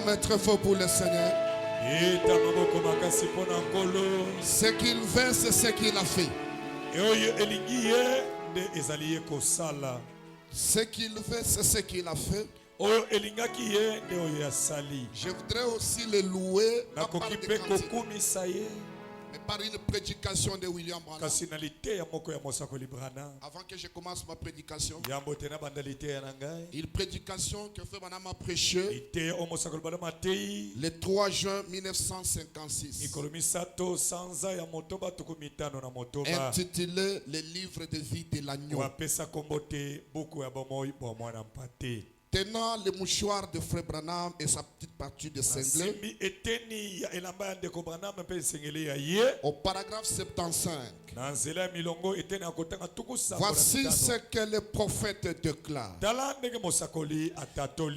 mains très fort pour le Seigneur. Ce qu'il veut, c'est ce qu'il a fait. Ce qu'il veut, c'est ce qu'il a fait. Je voudrais aussi le louer pas par des cantiques, mais par une prédication de William Branham. Avant que je commence ma prédication, une prédication que Frère Branham a prêchée le 3 juin 1956, intitulée Le livre de vie de l'agneau. Tenant le mouchoir de Frère Branham et sa petite partie de cinglé, au paragraphe 75, voici ce que le prophète déclare.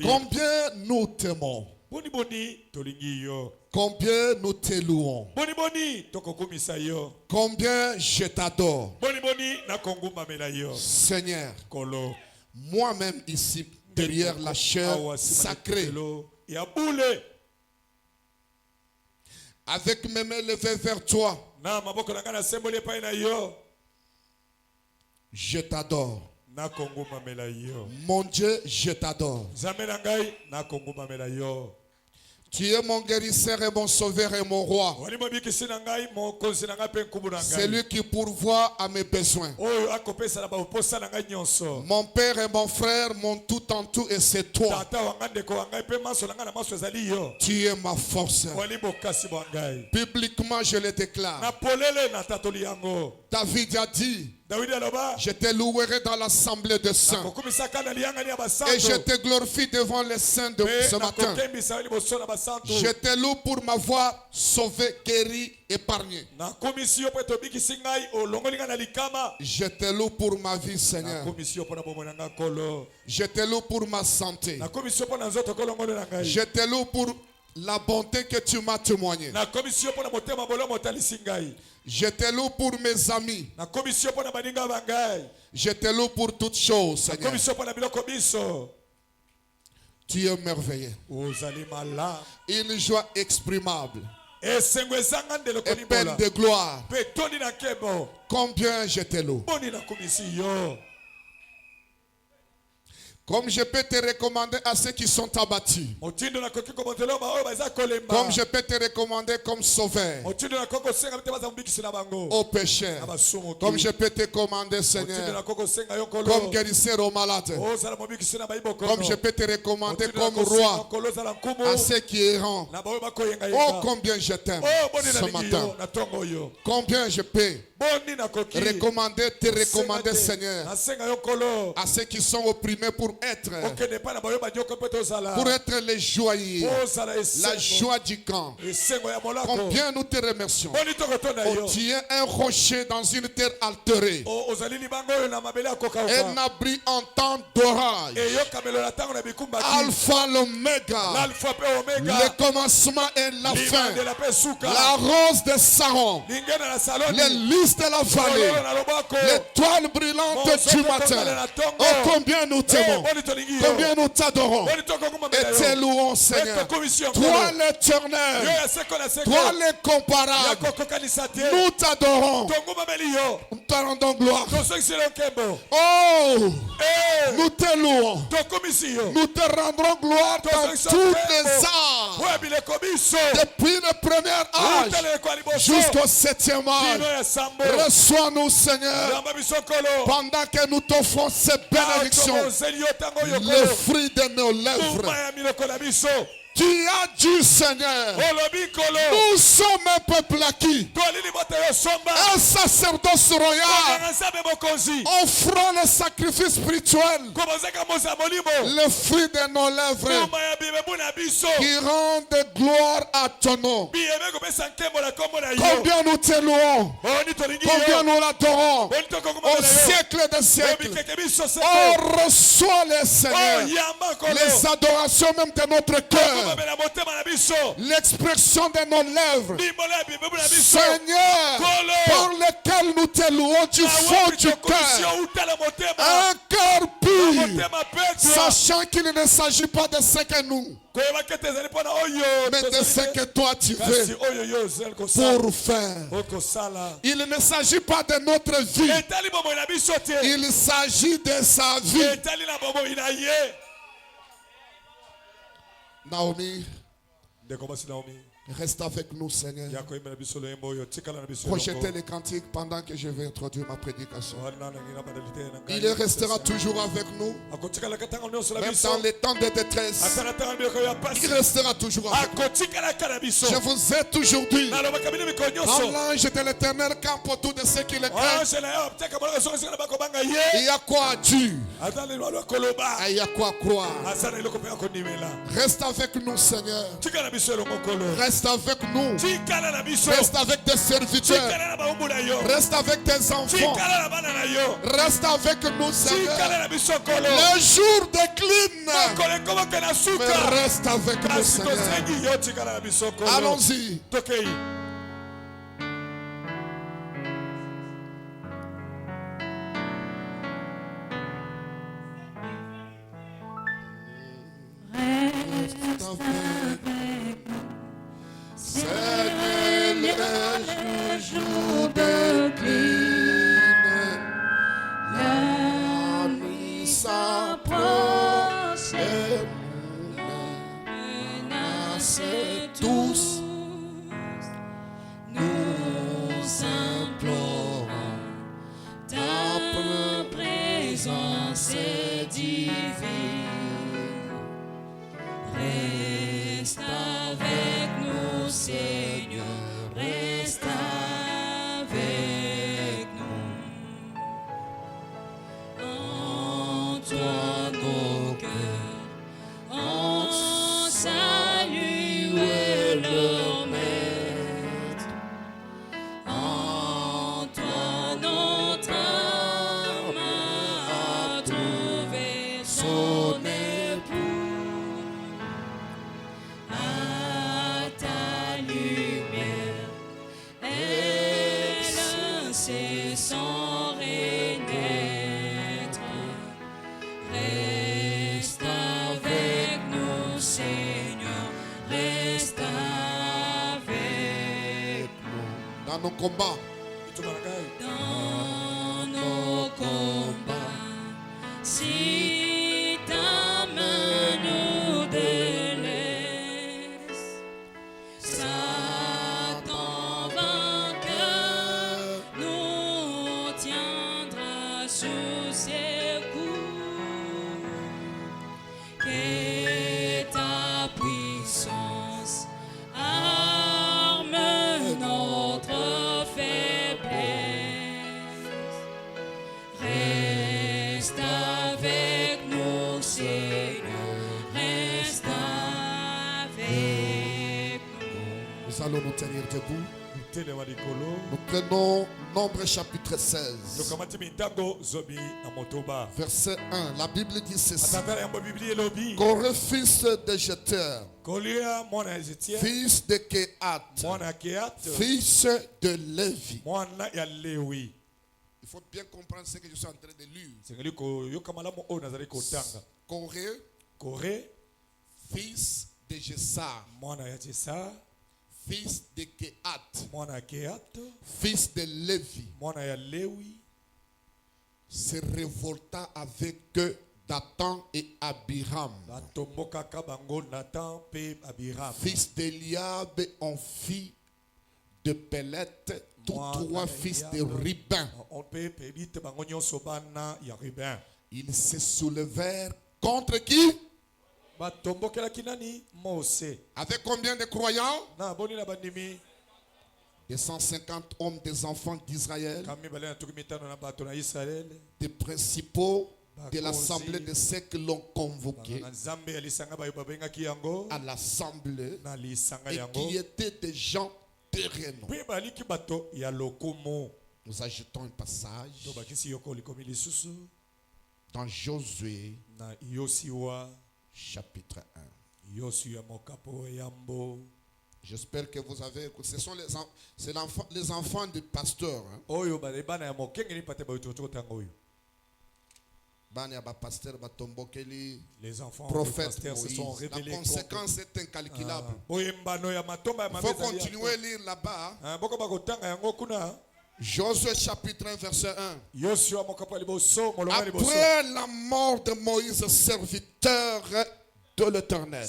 Combien nous t'aimons, combien nous te louons, combien je t'adore, Seigneur. Moi-même ici, derrière la chair sacrée, avec mes mains levées vers toi, je t'adore. Mon Dieu, je t'adore. Tu es mon guérisseur et mon sauveur et mon roi. C'est lui qui pourvoit à mes besoins. Mon père et mon frère, mon tout en tout, et c'est toi. Tu es ma force. Bibliquement, je le déclare. David a dit: je te louerai dans l'assemblée de saints et je te glorifie devant les saints de ce matin. Je te loue pour m'avoir sauvé, guéri, épargné. Je te loue pour ma vie, Seigneur. Je te loue pour ma santé. Je te loue pour la bonté que tu m'as témoignée. Je te loue pour mes amis. Je te loue pour toutes choses, Seigneur. Tu es merveilleux. Une joie exprimable et pleine de gloire. Combien je te loue. Comme je peux te recommander à ceux qui sont abattus. Comme je peux te recommander comme sauveur aux pécheurs. Comme je peux te commander, Seigneur, comme guérisseur aux malades. Comme je peux te recommander comme roi à ceux qui errent. Oh, combien je t'aime ce matin. Combien je peux recommander, te recommander, Seigneur, à ceux qui sont opprimés pour être les joyeux, la joie du camp. Combien nous te remercions. Oh, tu es un rocher dans une terre altérée, un abri en temps d'orage, Alpha l'Oméga, le commencement et la fin, la rose de Saron, les lys de la vallée, l'étoile brillante du matin. Oh, combien nous t'aimons, combien nous t'adorons et te louons, Seigneur. Toi l'éternel, toi l'incomparable, nous t'adorons, nous te rendons gloire. Oh, nous te louons, nous te rendrons gloire dans toutes les âges, depuis le premier âge jusqu'au 7e âge. Reçois-nous, Seigneur, pendant que nous t'offrons ces bénédictions, le fruit de nos lèvres. Tu as dit, Seigneur, nous sommes un peuple acquis, un sacerdoce royal, offrant le sacrifice spirituel, le fruit de nos lèvres, qui rendent gloire à ton nom. Combien nous te louons, combien nous l'adorons, au siècle des siècles. Oh, reçois les Seigneur, les adorations même de notre cœur. l'expression de nos lèvres. Seigneur, par lequel nous te louons du fond du cœur. Un cœur pur, sachant qu'il ne s'agit pas de ce que nous, mais de ce que toi tu veux pour faire. Il ne s'agit pas de notre vie, il s'agit de sa vie. Naomi, reste avec nous, Seigneur. Projetez les cantiques pendant que je vais introduire ma prédication. Il restera toujours avec nous, même dans les temps de détresse. Il restera toujours avec nous. Je vous ai toujours dit, quand l'ange de l'Éternel campe autour de ceux qui le craignent, il y a quoi à dire, il y a quoi croire. Reste avec nous, Seigneur. Reste avec nous. Reste avec tes serviteurs. Reste avec tes enfants. Reste avec nous, Seigneur. Le jour décline, mais reste avec nous, Seigneur. Allons-y. Seigneur, le jour décline, la nuit s'approche, et nous menacés tous, nous implorons ta présence divine. Reste avec nous, Seigneur, reste avec nous. En toi nos cœurs ont salué leur maître. En toi notre âme a trouvé son époux. Sans renaître, reste avec nous, Seigneur, reste avec nous. Dans nos combats, si ta main nous délaisse, Satan vainqueur nous tiendra sous ses coups. Que ta puissance arme notre faiblesse. Reste avec nous, Seigneur, reste avec nous. Nous allons nous tenir debout. Nous prenons Nombre chapitre 16. Verset 1. La Bible dit ceci. Coré, fils de Jeter, fils de Kehat, fils de Lévi. Il faut bien comprendre ce que je suis en train de lire. Coré, fils de Jessar, fils de Kehat, fils de Lévi, se révolta avec Dathan et Abiram, fils d'Eliab, en fit de Peleth, tous trois fils de Ribin. Ils se soulevèrent contre qui? Avec combien de croyants? Des 150 hommes, des enfants d'Israël, des principaux de l'assemblée de ceux qui l'ont convoqué à l'assemblée et qui étaient des gens de renom. Nous ajoutons un passage dans Josué chapitre 1. J'espère que vous avez écouté. Ce sont les enfants du pasteur. Les enfants prophète se sont révélés. La conséquence est incalculable. Il faut continuer à lire là-bas. Josué chapitre 1 verset 1. Après la mort de Moïse, serviteur de l'Éternel,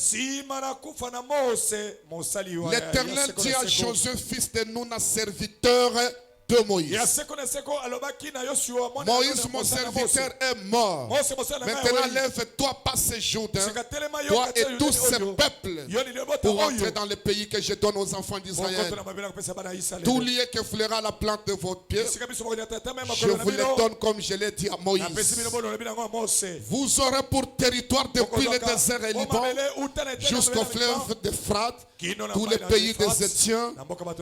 l'Éternel dit à Josué, fils de Nun, serviteur de Moïse. Moïse, mon serviteur, est mort. Maintenant, lève-toi, passe ce Jourdain, toi et tous ces peuples, pour entrer dans le pays que je donne aux enfants d'Israël. Tout lieu que fleura la plante de votre pied, je vous le donne comme je l'ai dit à Moïse. Vous aurez pour territoire depuis le désert et Liban jusqu'au fleuve d'Euphrate, tous les pays des Étiens,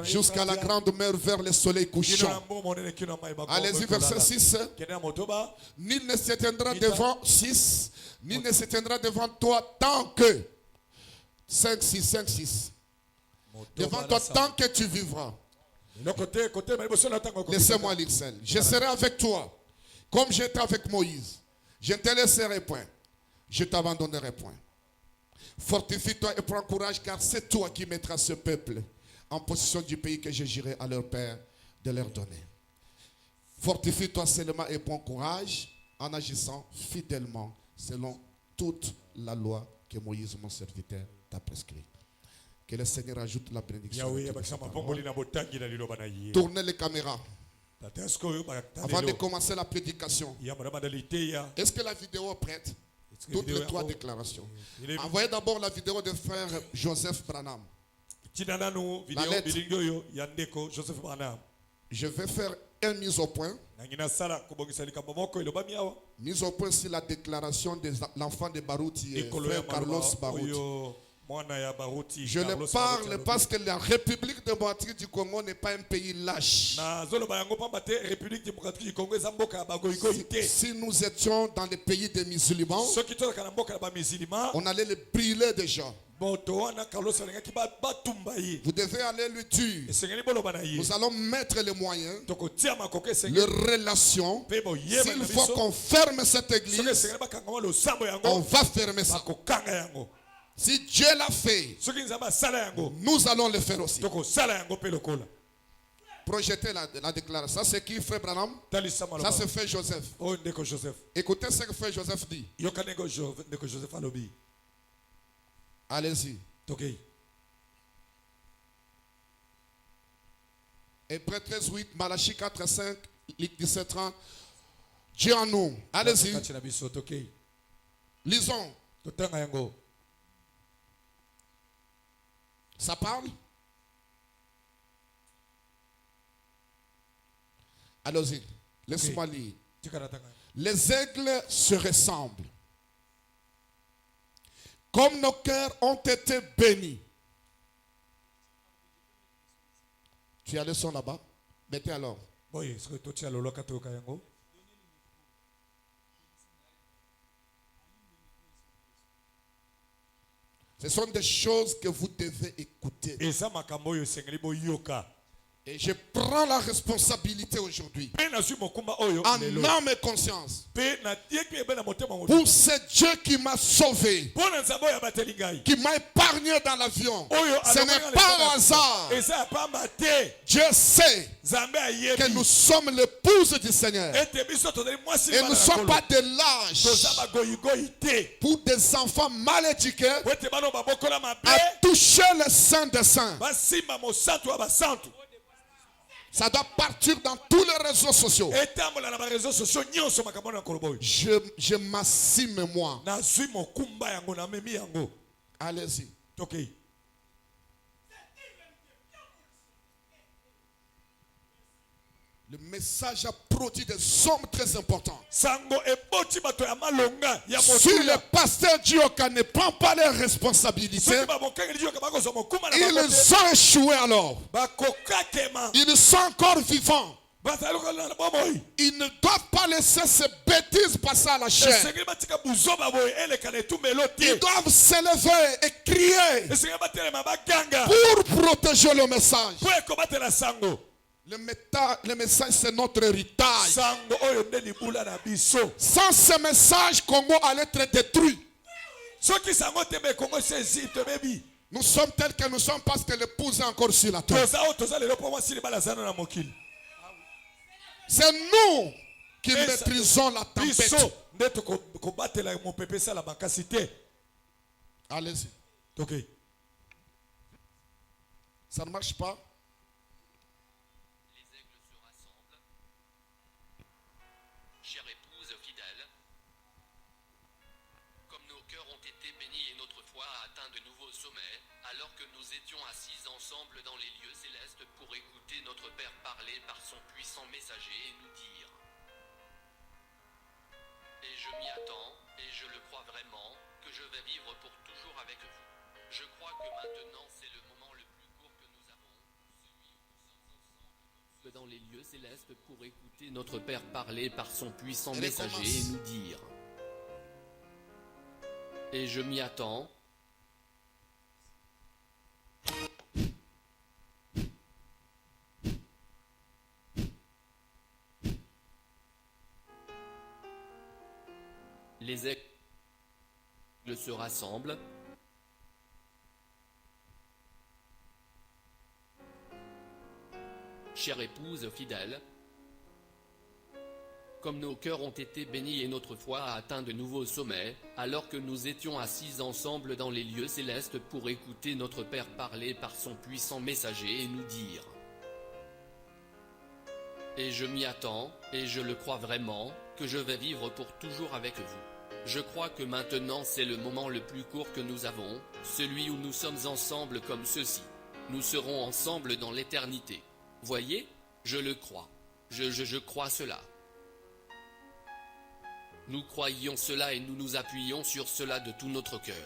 jusqu'à la grande mer vers le soleil couchant. Allez-y, verset 6. Nul ne s'éteindra devant 6. Nul ne s'éteindra devant toi tant que 5, 6 devant toi tant que tu vivras. Laissez-moi lire celle. Je serai avec toi comme j'étais avec Moïse. Je ne te laisserai point. Je ne t'abandonnerai point. Fortifie-toi et prends courage, car c'est toi qui mettras ce peuple en possession du pays que je jurai à leur père de leur donner. Fortifie-toi seulement et prends courage en agissant fidèlement selon toute la loi que Moïse, mon serviteur, t'a prescrit. Que le Seigneur ajoute la bénédiction. Tournez les caméras. Avant de commencer la prédication, est-ce que la vidéo est prête? Toutes les 3 déclarations. Envoyez d'abord la vidéo de frère Joseph Branham. La lettre. Je vais faire une mise au point. Mise au point sur la déclaration de l'enfant de Barouti, frère Carlos Barouti. Je ne parle parce que la République démocratique du Congo n'est pas un pays lâche. Si nous étions dans les pays des musulmans, on allait les brûler déjà. Vous devez aller lui tuer. Nous allons mettre les moyens, les relations. S'il faut qu'on ferme cette église, on va fermer ça. Si Dieu l'a fait, nous allons le faire aussi. Projetez la déclaration. Ça, c'est qui, frère Branham? Ça, c'est frère Joseph. Écoutez ce que frère Joseph dit. Allez-y. Hébreux 13:8, Malachie 4:5, Luc 17:30. Dieu en nous. Allez-y. Lisons. Ça parle? Allez-y. Laisse-moi lire. Les aigles se ressemblent. Comme nos cœurs ont été bénis. Tu as le son là-bas? Mettez alors. Ce sont des choses que vous devez écouter. Et je prends la responsabilité aujourd'hui, en âme et conscience, pour ce Dieu qui m'a sauvé, qui m'a épargné dans l'avion. Ce n'est pas au hasard. Dieu sait que nous sommes l'épouse du Seigneur. Et nous ne sommes pas de lâches pour des enfants mal éduqués à toucher le Saint des Saints. Ça doit partir dans tous les réseaux sociaux. Je m'assume moi. Allez-y. Le message a produit des hommes très importants. Si le pasteur Dioka ne prend pas les responsabilités, ils ont échoué alors. Ils sont encore vivants. Ils ne doivent pas laisser ces bêtises passer à la chaîne. Ils doivent s'élever et crier pour protéger le message. Le message, c'est notre héritage. Sans ce message, Congo allait être détruit. Nous sommes tels que nous sommes parce que l'épouse est encore sur la terre. C'est nous qui maîtrisons la tempête. Allez-y. Ok. Ça ne marche pas? Les aigles se rassemblent. Chère épouse fidèle, comme nos cœurs ont été bénis et notre foi a atteint de nouveaux sommets, alors que nous étions assis ensemble dans les lieux célestes pour écouter notre Père parler par son puissant messager et nous dire: et je m'y attends, et je le crois vraiment, que je vais vivre pour toujours avec vous. Je crois que maintenant c'est le moment le plus court que nous avons, celui où nous sommes ensemble dans les lieux célestes pour écouter notre Père parler par son puissant messager et nous dire: et je m'y attends. Les aigles se rassemblent. Chère épouse fidèle, comme nos cœurs ont été bénis et notre foi a atteint de nouveaux sommets, alors que nous étions assis ensemble dans les lieux célestes pour écouter notre Père parler par son puissant messager et nous dire: et je m'y attends, et je le crois vraiment, que je vais vivre pour toujours avec vous. Je crois que maintenant c'est le moment le plus court que nous avons, celui où nous sommes ensemble comme ceci. Nous serons ensemble dans l'éternité. Voyez, je le crois. Je crois cela. Nous croyons cela et nous nous appuyons sur cela de tout notre cœur.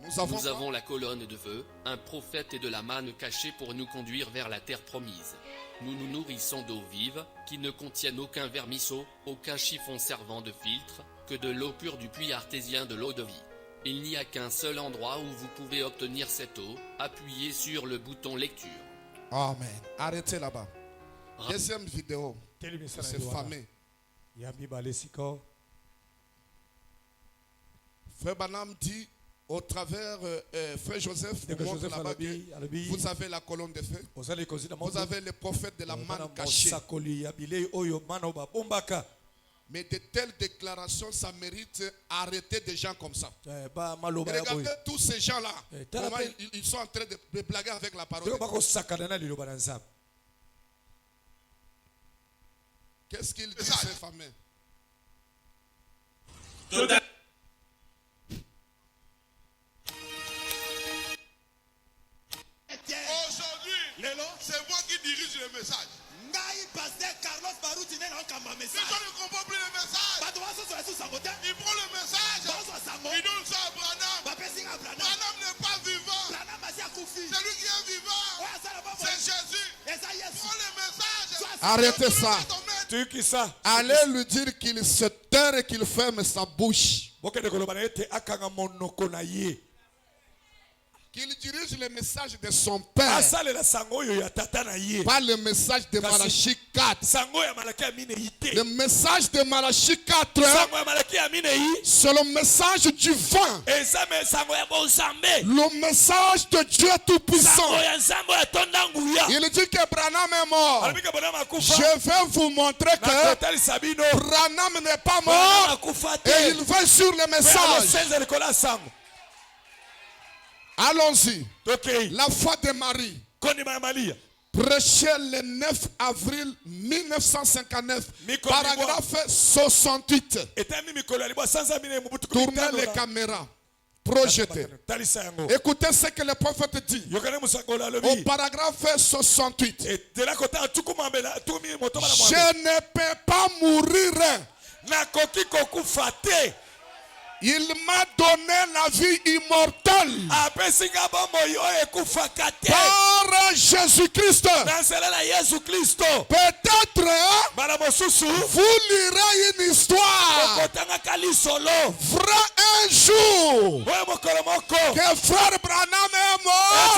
Nous avons la colonne de feu, un prophète et de la manne cachée pour nous conduire vers la terre promise. Nous nous nourrissons d'eau vive, qui ne contiennent aucun vermisseau, aucun chiffon servant de filtre, que de l'eau pure du puits artésien de l'eau de vie. Il n'y a qu'un seul endroit où vous pouvez obtenir cette eau, appuyez sur le bouton lecture. Amen. Arrêtez là-bas. Deuxième vidéo. C'est fameux. Frère Branham dit au travers, Frère Joseph, vous avez la colonne de feu, vous avez le prophète de la manne cachée. Mais de telles déclarations, ça mérite arrêter des gens comme ça. Regardez tous ces gens-là, comment ils sont en train de blaguer avec la parole. Qu'est-ce qu'il dit, ces fameux? Aujourd'hui, c'est moi qui dirige le message. Les gens ne comprennent plus le message. Ils prennent le message. Ils donnent ça à Branham. Branham n'est pas vivant. C'est lui qui est vivant. C'est Jésus. Prends le message. Arrêtez ça. Allez lui dire qu'il se taire et qu'il ferme sa bouche. Qu'il dirige le message de son père, pas le message de Malachie 4. Le message de Malachie 4, c'est le message du vin, le message de Dieu Tout-Puissant. Il dit que Branham est mort. Je vais vous montrer que Branham n'est pas mort et il va sur le message. Allons-y. La foi de Marie. Prêché le 9 avril 1959. Paragraphe 68. Tournez les caméras. Projetez. Écoutez ce que le prophète dit. Au paragraphe 68. Je ne peux pas mourir. Il m'a donné la vie immortelle. Par Jésus-Christ. Peut-être vous lirez une histoire. Vrai un jour que frère Branham est mort.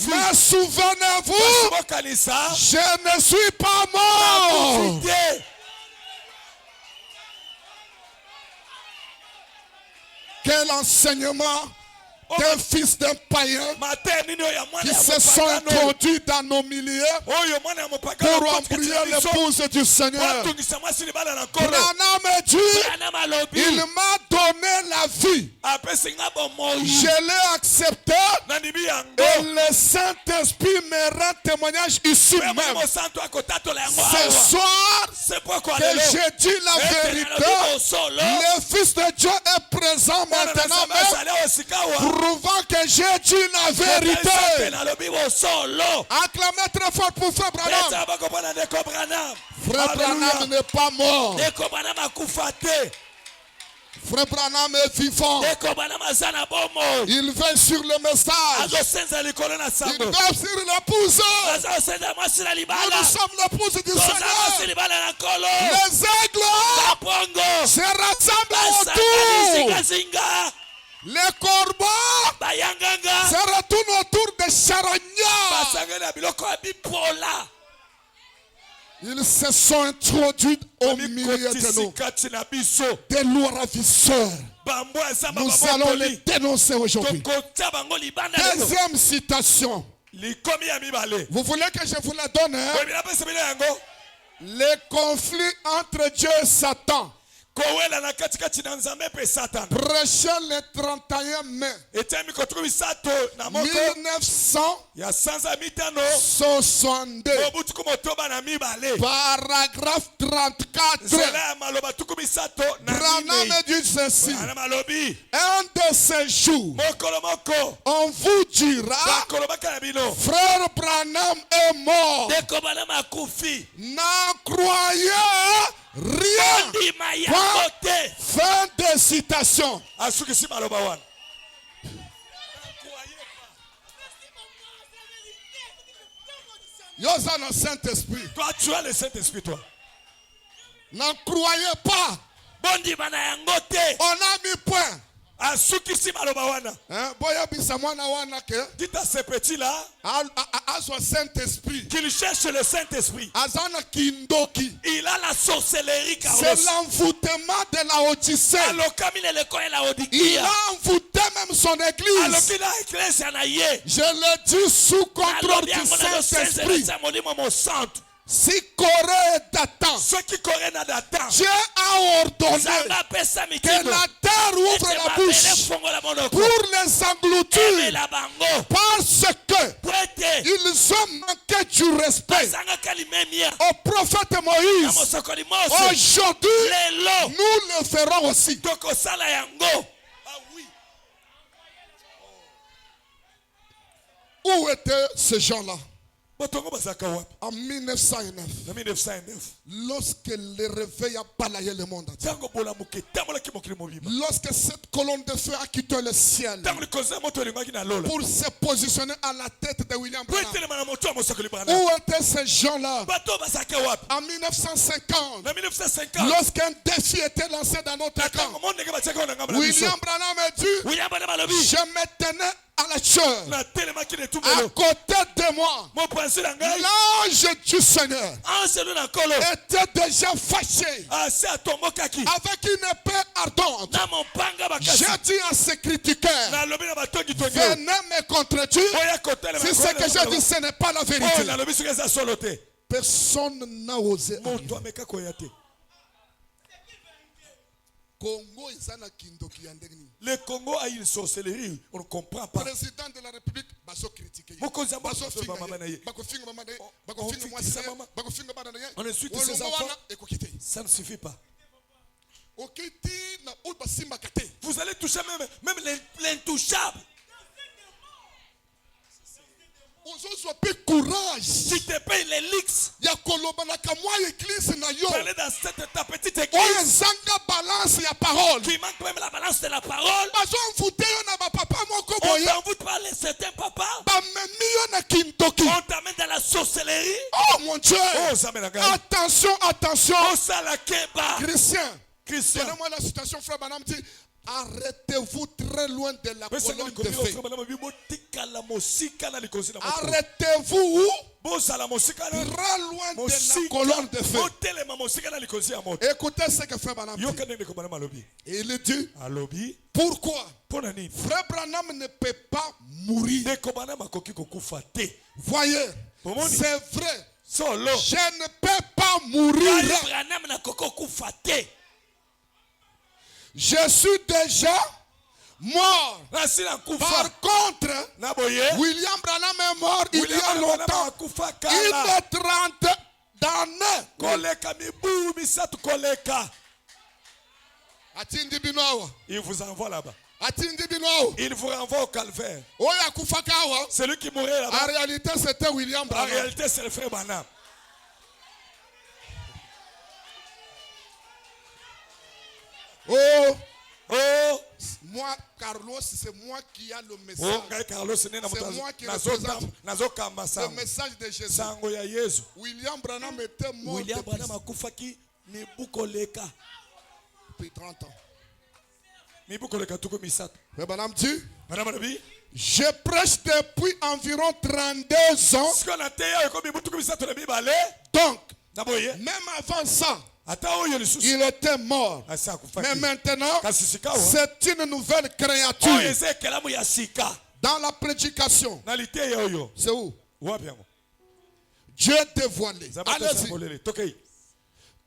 Mais souvenez-vous, je ne suis pas mort. Quel enseignement d'un fils d'un païen qui se sont introduits dans nos milieux pour embrouiller l'épouse du Seigneur. Branham dit, il m'a donné la vie. Je l'ai accepté et le Saint-Esprit me rend témoignage ici même. Ce soir que j'ai dit la vérité, le Fils de Dieu est présent maintenant même, prouvant que j'ai dit la vérité. Acclamez très fort pour Frère Branham. Frère Branham n'est pas mort. Frère Branham est vivant. Il veille sur le message. Il veille sur l'épouse. Nous sommes l'épouse du Seigneur. Les aigles se rassemblent autour. Les corbeaux se retournent autour des charognards. Ils se sont introduits au milieu de nous. Des lois ravisseurs. Nous allons les dénoncer aujourd'hui. Deuxième citation. Vous voulez que je vous la donne? Les conflits entre Dieu et Satan. Prêché le 31 mai 1962. Paragraphe 34. Branham dit ceci. Un de ces jours, on vous dira, frère Branham est mort. N'en croyez rien. Fin de citation. Yosan le Saint-Esprit. Toi, tu as le Saint-Esprit, toi. N'en croyez pas. On a mis point. Dites à ces petits-là qu'il cherche le Saint-Esprit. Il a la sorcellerie. C'est l'envoûtement de la Odyssée. Il a envoûté même son église. Je le dis sous contrôle du Saint-Esprit. Si Corée est Datan, Dieu a ordonné que la terre ouvre la bouche pour les engloutir parce que ils ont manqué du respect au prophète Moïse. Aujourd'hui, nous le ferons aussi. Où étaient ces gens-là? En 1909, lorsque le réveil a balayé le monde, lorsque cette colonne de feu a quitté le ciel pour se positionner à la tête de William Branham, où étaient ces gens-là? En 1950, lorsqu'un défi était lancé dans notre camp, William Branham a dit, je me tenais à la chair, à côté de moi, l'ange du Seigneur était déjà fâché avec une épée ardente. J'ai dit à ces critiqueurs, venez me contredire si ce que j'ai dit ce n'est pas la vérité. Personne n'a osé. Le Congo a une sorcellerie, on ne comprend pas. Président de la République, on insulte ses enfants. Ça ne suffit pas. Vous allez toucher même l'intouchable. Si tu payes les leaks, parler dans ta petite église, qui manque même la balance Attention, attention. Christian. Donnez-moi la citation, frère Branham dit, arrêtez-vous très loin de la colonne de feu. Arrêtez-vous où? Très loin de la colonne de feu. Écoutez ce que frère Branham dit. Il dit, pourquoi? Frère Branham ne peut pas mourir. Voyez, c'est vrai. Je ne peux pas mourir. Je suis déjà mort. Par contre, William Branham est mort il y a longtemps. Il est 30 d'années. Il vous envoie là-bas. Il vous renvoie au calvaire. Celui qui mourait là-bas. En réalité, c'était William Branham. En réalité, c'est le frère Branham. Moi, Carlos, c'est moi qui a le message. C'est moi qui représente le message de Jésus. William Branham était mort depuis 30 ans. Mais Branham dit, je prêche depuis environ 32 ans. Donc, même avant ça, il était mort. Mais maintenant, c'est une nouvelle créature. Dans la prédication. C'est où? Dieu dévoilé. Allez-y.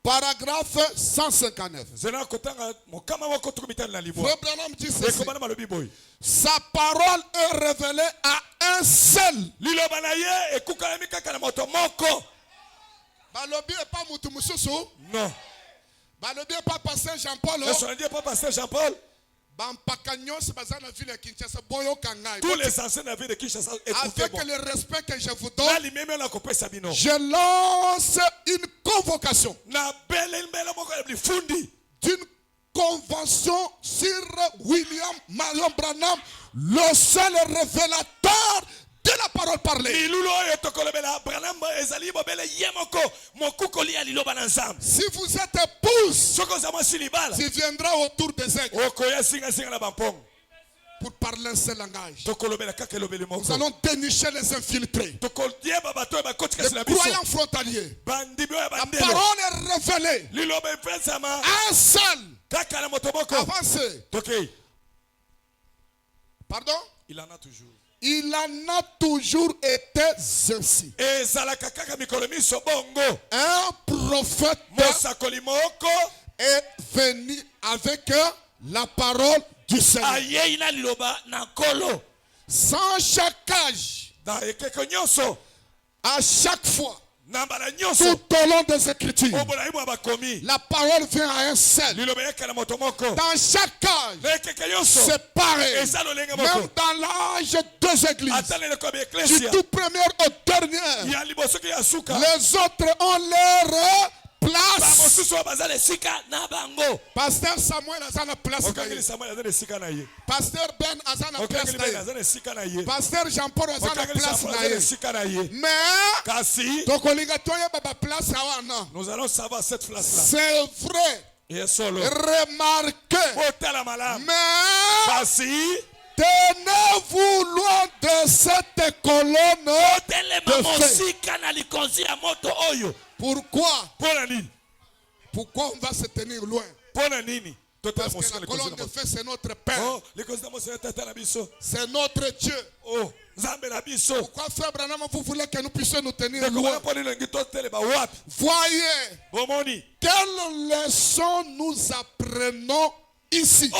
Paragraphe 159. Frère Branham dit ceci. Sa parole est révélée à un seul. Balobi n'est pas Moutoumoussousou. Non. Balobi n'est pas pasteur Jean-Paul. Ne pas pasteur Jean-Paul. Tous les anciens de la ville de Kinshasa, avec le respect que je vous donne, je lance une convocation d'une convention sur William Marion Branham, le seul révélateur de la parole parlée. Si vous êtes épouse, tu viendras autour des aigles pour parler un seul langage. Nous allons dénicher les infiltrés, les croyants frontaliers. La parole est révélée. Un seul. Avancez. Pardon? Il en a toujours. Il en a toujours été ainsi. Un prophète est venu avec la parole du Seigneur. Sans chaque âge, à chaque fois, tout au long des Écritures, la parole vient à un seul. Dans chaque âge, c'est pareil. Même dans l'âge des églises, du tout premier au dernier, les autres ont leur place. Pasteur Samuel a sa place. Pasteur Ben a sa place. Pasteur Jean-Paul a sa place. Mais nous allons savoir cette place-là. C'est vrai. Remarquez. Mais tenez-vous loin de cette colonne de feu. Pourquoi? Pourquoi on va se tenir loin? Parce que la colonne de feu, c'est notre Père. C'est notre Dieu. Pourquoi, frère Branham, vous voulez que nous puissions nous tenir loin? Voyez, quelle leçon nous apprenons ici.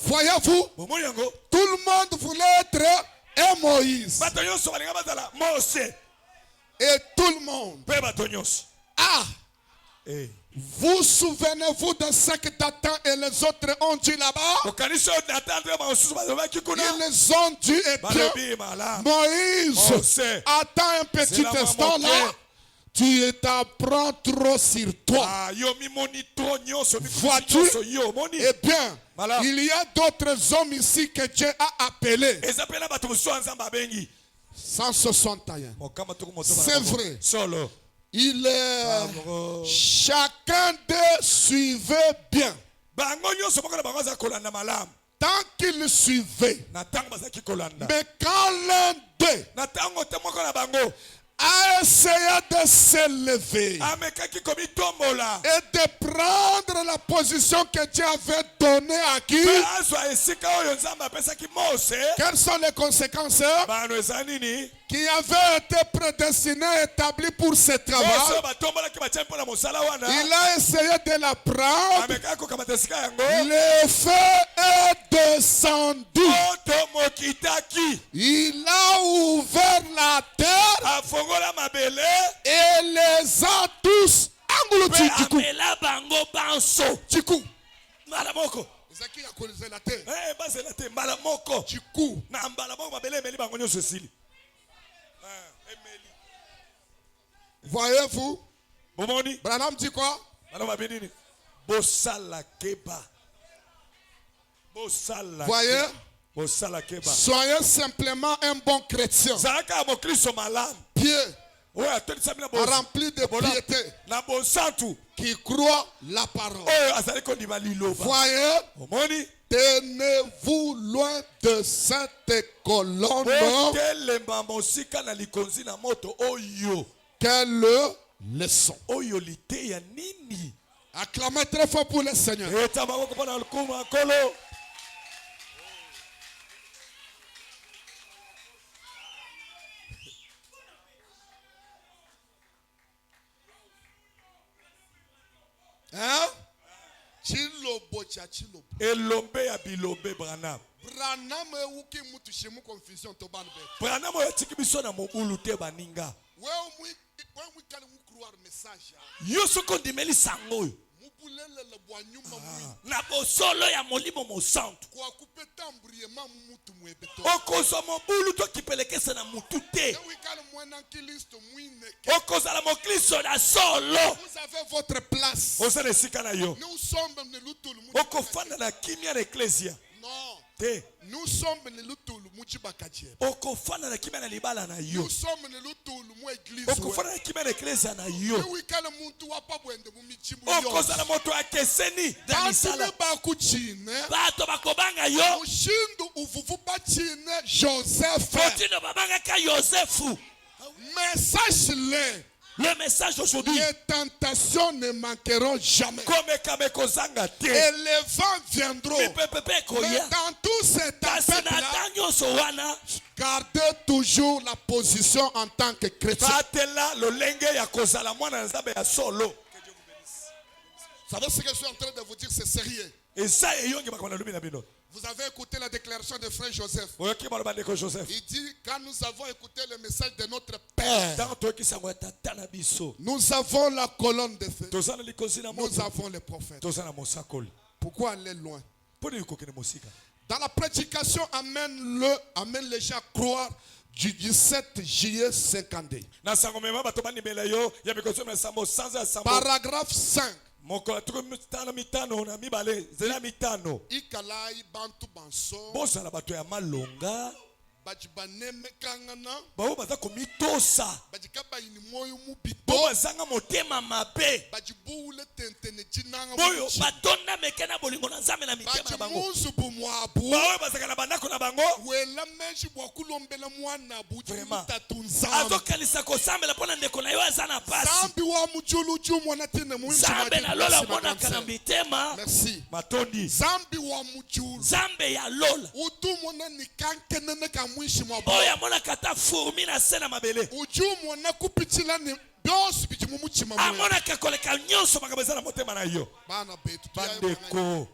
Voyez-vous, tout le monde voulait être un Moïse. Et tout le monde. Vous souvenez-vous de ce que Dathan et les autres ont dit là-bas? Ils ont dit, eh bien, Moïse, attends un petit instant là. Tu t'apprends trop sur toi. Vois-tu? Eh bien, il y a d'autres hommes ici que Dieu a appelés. 161. C'est vrai. Il est... Chacun d'eux suivait bien. Tant qu'il suivait. Mais quand l'un d'eux a essayé de s'élever et de prendre la position que Dieu avait donnée à qui? Quelles sont les conséquences qui avaient été prédestinées, établies pour ce travail? Il a essayé de la prendre. Le feu est descendu. Il a ouvert la terre et les a tous engloutis. Du coup, voyez-vous, Branham dit quoi? Voyez, soyez simplement un bon chrétien, pieux, rempli de piété, qui croit la parole. Voyez, tenez-vous loin de cette colonne. Quelle leçon. Acclamez très fort pour le Seigneur. Hein? Elombe ya bilombe Branham. Branham ewuki mutu shemu confusion to banbe. Branham oyatiki biso na mobulu te baninga. Wewe kali mu croire message. Yoso kondimeli sango. Mupulele le boanyuma mwi. Na bosolo ya molimo mosantu. Kwa kupeta mbriema mutu mwebeto. Okozo mobulu to kipelekesa na mutu te. Wewe kali mwana kilisto mwine. Okozo la mokristo na solo. Vous avez votre place. Osale sikana yo. Nous sommes ne lutulu. Okofanda na kimia na eklesia. Non. Te. Nous sommes ne lutulu muchibakachie. Okofanda na kimia na libala na yo. Nous sommes ne lutulu mu église. Okofanda na kimia na eklesia na yo. Wewe kali muntu wapa bwende mu michibu yo. Okoza la moto akeseni na misala. Bakuchine. Bato bakobanga yo. Mushindu uvuvu bachine Joseph. Continue babanga ka Yosefu. Message-le. Le message aujourd'hui. Les tentations ne manqueront jamais. Et les vents viendront. Mais dans tous ces tempêtes-là, gardez toujours la position en tant que chrétien. Vous savez ce que je suis en train de vous dire, c'est sérieux. Vous avez écouté la déclaration de frère Joseph. Il dit, quand nous avons écouté le message de notre Père, nous avons la colonne de feu. Nous avons les prophètes. Pourquoi aller loin? Dans la prédication, amène les gens à croire du 17 juillet 52. Paragraphe 5. Ikalai bantu banso. Bozala bato ya malonga. Bajibaneme kangana. Bao baza komitosa. Bajikaba ini moyo mubito. Bao zanga motema mabe. Bajibule tentene jinanga. Boyo batonda mekena bolingo na nzambe na mitema na bango. Bajimuzu bumwabu. Bao bazaka na bandako na bango. Wela menji bwakulombela mwana buji mutatunza. Azo kalisa ko sambela pona ndeko na yo azana pasi. Zambi wa mujuluju mwana tene mwinji. Zambe na lola mwana kana mitema. Merci. Matondi. Zambi wa mujulu. Zambe ya lola. Utu mwana nikankenene ka mwishi mwabu. Oya mwana kata fourmi na sena mabele. Uju mwana kupichila ni byose bijimu muchima mwe. Amona kakoleka nyonso makabezana motema na yo. Bana betu. Bandeko.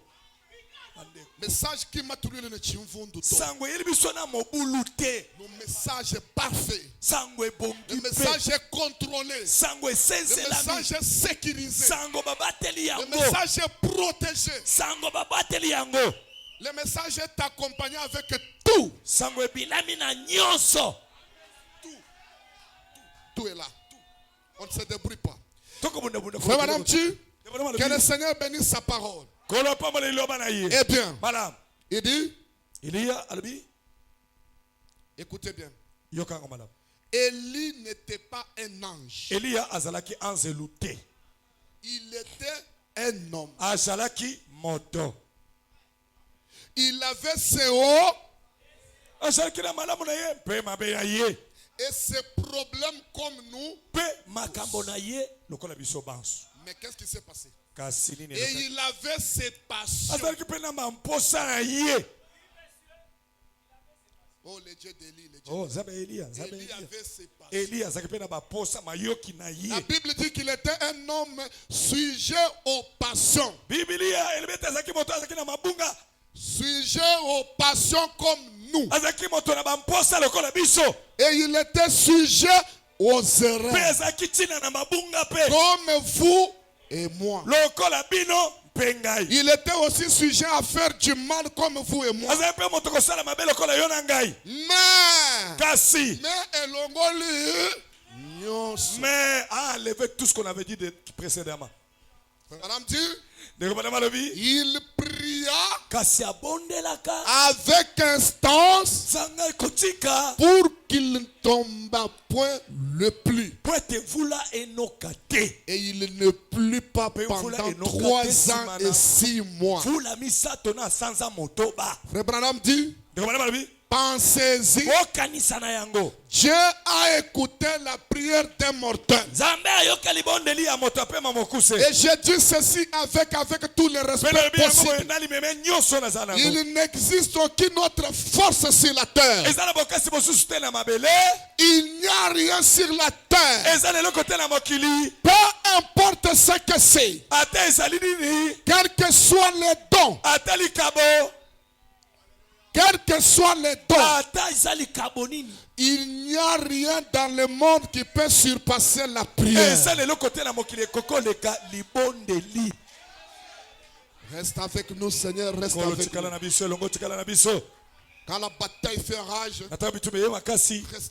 Message qui m'a trouvé le chimvundu. Sangwe yelibiso na mobulu te. Le message est parfait. Sangwe bongi. Le message est contrôlé. Sangwe senselami. Le message est sécurisé. Sango babateli yango. Le message est protégé. Sango babateli yango. Le message est accompagné avec tout. Sangwe bilami na nyonso. Tout est là. On ne se débrouille pas. Frère Madame Tu, que le Seigneur bénisse sa parole. Eh bien, il dit, écoutez bien. Élie n'était pas un ange. Elia azalaki anzelu te. Il était un homme. Azalaki moto. Il avait ses hauts Azalaki na malamu na ye pe mabe na ye. et ses problèmes comme nous. Pe makambo na ye lokola biso banso. Mais qu'est-ce qui s'est passé? Kasi nini Et il avait ses passions. azalaki pe na mamposa na ye. Oh, les dieux d'Élie, les dieux. Oh, Zabe Elia, Zabe Élie Elia. avait ses passions. Elia azalaki pe na baposa mayoki na ye. La Bible dit qu'il était un homme sujet aux passions. Biblia elebeta azalaki moto azalaki na mabunga. Sujet aux passions comme nous. Azalaki moto na bamposa lokola biso. Et il était sujet aux erreurs. Pe azalaki tina na mabunga pe. Comme vous et moi. Lokola bino pe ngai. Il était aussi sujet à faire du mal comme vous et moi. Azalaki pe moto kosala mabe lokola yo na ngai. Kasi. Mais elongoli nyonso. Mais a enlevé tout ce qu'on avait dit précédemment. Madame dit, Il il pria kasi abondelaka avec instance zanga kotika pour qu'il ne tombe point le pluie. po ete mvula enoka te. Et il ne plut pas pendant 3 ans et 6 mois. Mvula misato na sanza motoba. Frère Branham dit, pensez-y. Okanisa na yango. Dieu a écouté la prière d'un mortel. Nzambe ayoka libondeli ya moto apema mokuse. Et je dis ceci avec tous les respects possibles. Il n'existe aucune autre force sur la terre. Il n'y a rien sur la terre. Peu importe ce que c'est. Quels que soient les dons. Quels que soient les dons, il n'y a rien dans le monde qui peut surpasser la prière. Reste avec nous, Seigneur, reste avec nous. Quand la bataille fait rage, reste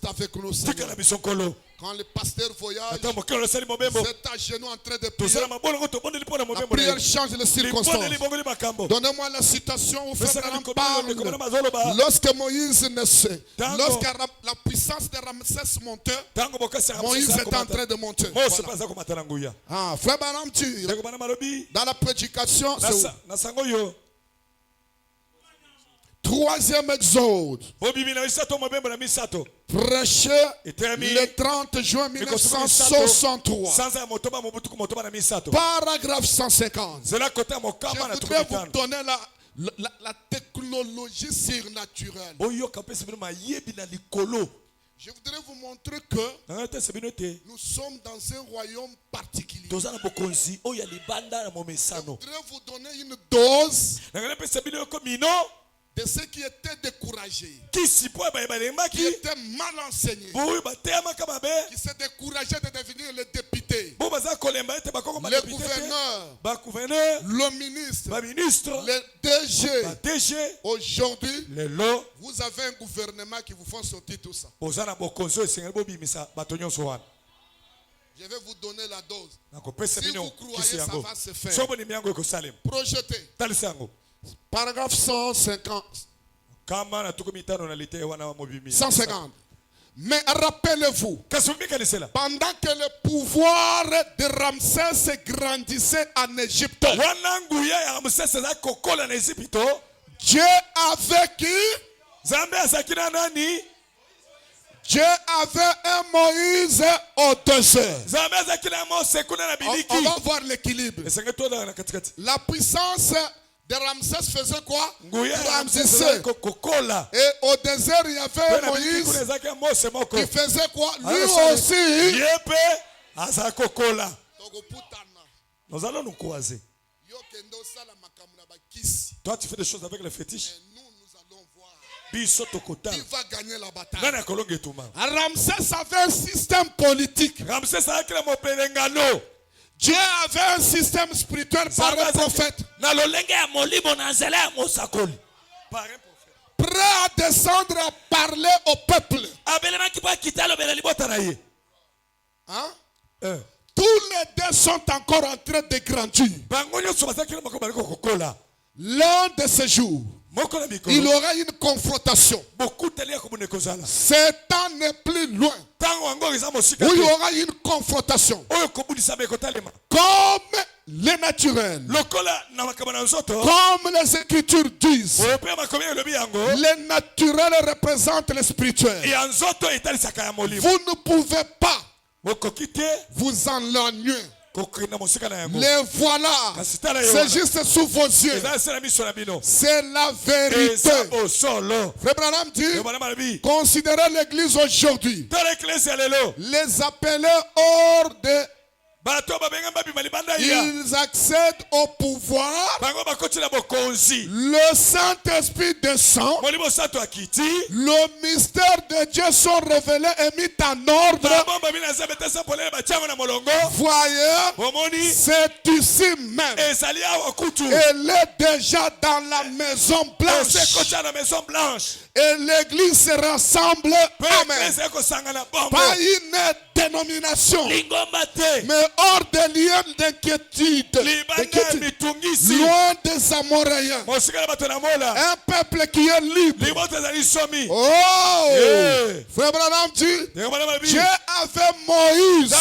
avec nous, Seigneur. Quand le pasteur voyage, vous êtes à genoux en train de prier. La prière change les circonstances. Donnez-moi la citation où Frère Branham parle. Lorsque Moïse naissait, lorsque la puissance de Ramsès montait, Moïse était en train de monter. Voilà. Ah, Frère Branham dit, dans la prédication, c'est où? 3e exode. Prêché le 30 juin 1963. Paragraphe 150. Je voudrais vous donner la technologie surnaturelle. Je voudrais vous montrer que nous sommes dans un royaume particulier. Je voudrais vous donner une dose de ceux qui étaient découragés, qui étaient mal enseignés, qui s'est découragé de devenir le député, le gouverneur, le ministre, le DG. Aujourd'hui, vous avez un gouvernement qui vous fait sortir tout ça. Je vais vous donner la dose. Si vous croyez, ça va se faire. Projetez. Paragraphe 150. 150. Mais rappelez-vous, pendant que le pouvoir de Ramsès grandissait en Égypte, Dieu avait qui? Dieu avait un Moïse au désert. On va voir l'équilibre. La puissance de Ramsès faisait quoi? Grandissait. Et au désert, il y avait Moïse qui faisait quoi? Lui aussi. Nous allons nous croiser. Toi, tu fais des choses avec les fétiches. Qui va gagner la bataille? Ramsès avait un système politique. Dieu avait un système spirituel par un prophète. Prêt à descendre à parler au peuple. Hein? Tous les deux sont encore en train de grandir. L'un de ces jours, il y aura une confrontation. Satan n'est plus loin. Où il y aura une confrontation. Comme les naturels. Comme les Écritures disent. Les naturels représentent les spirituels. Vous ne pouvez pas vous enlagner. Les voilà. C'est juste sous vos yeux. C'est la vérité. Frère Branham dit, considérez l'église aujourd'hui. Les appeler hors de... Ils accèdent au pouvoir. Le Saint-Esprit descend. Le mystère de Dieu sont révélés et mis en ordre. Voyez, c'est ici même. Elle est déjà dans la Maison Blanche. Et l'église se rassemble. Amen. Pas une dénomination, mais hors des liens d'inquiétude, loin des Amoréens, un peuple qui est libre. Oh, Frère Branham dit, Dieu avait Moïse,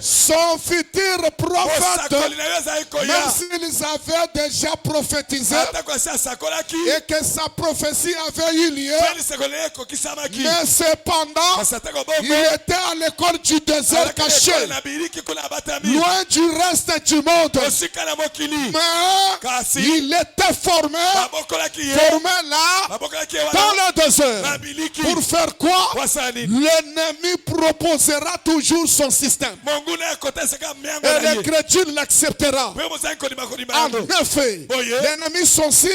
son futur prophète, même s'ils avaient déjà prophétisé et que sa prophétie avait eu lieu, mais cependant, il était à l'école du désert caché, loin du reste du monde. Mais il était formé là, dans le désert. Pour faire quoi? L'ennemi proposera toujours son système. Et le chrétien l'acceptera. En effet, l'ennemi, son signe,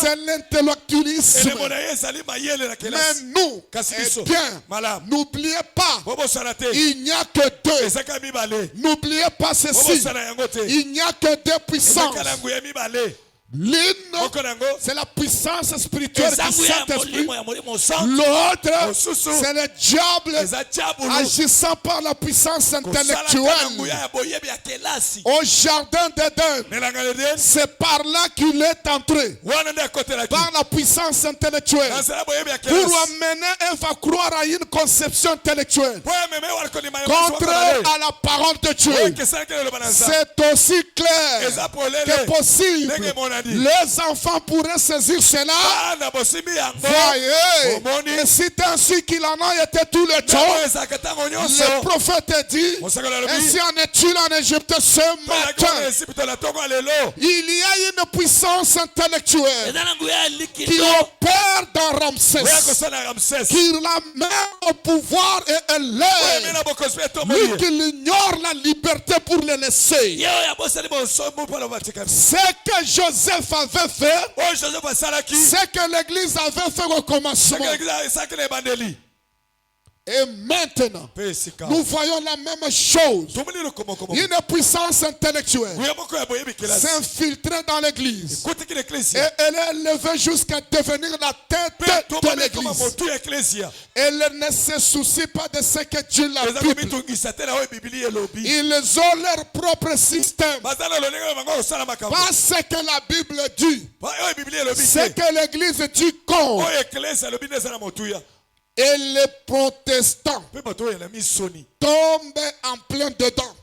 c'est l'intellectualisme. Mais nous, eh bien, n'oubliez pas, il n'y a que deux. N'oubliez pas ceci. Il n'y a que deux puissances. L'une, c'est la puissance spirituelle du Saint-Esprit. L'autre, c'est le diable agissant par la puissance intellectuelle. Au jardin d'Éden, c'est par là qu'il est entré, par la puissance intellectuelle, pour amener et va croire à une conception intellectuelle contraire à la parole de Dieu. C'est aussi clair que possible. Les enfants pourraient saisir cela. Voyez, et c'est ainsi qu'il en a été tout le temps. Le prophète dit, ainsi en est-il en Égypte ce matin. Il y a une puissance intellectuelle qui opère dans Ramsès, qui la met au pouvoir et elle lève. Lui qui ignore la liberté pour le laisser. Ce que Joseph avait fait, c'est que l'église avait fait au commencement. Et maintenant, nous voyons la même chose. Une puissance intellectuelle s'infiltrer dans l'église. Et elle est élevée jusqu'à devenir la tête de l'église. Elle ne se soucie pas de ce que Dieu la Bible. Ils ont leur propre système. Pas ce que la Bible dit. Ce que l'église dit compte. Et les protestants tombent en plein dedans.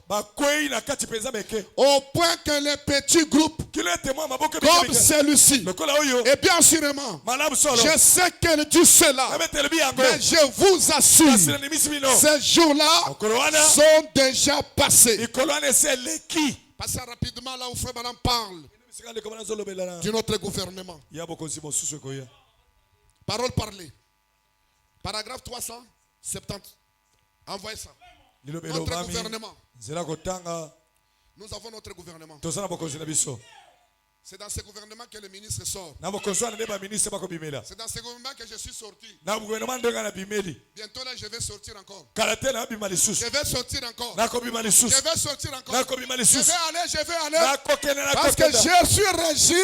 Au point que les petits groupes comme celui-ci, et bien sûrement, je sais qu'elle dit cela, mais je vous assure, ces jours-là sont déjà passés. Passez rapidement là où Frère Branham parle de notre gouvernement. Parole parlée. Paragraphe 370. Envoyez ça. Notre gouvernement. Nous avons notre gouvernement. C'est dans ce gouvernement que le ministre sort. C'est dans ce gouvernement que je suis sorti. Bientôt là, je vais sortir encore. Je vais sortir encore. Je vais sortir encore. Je vais aller. Parce que je suis régi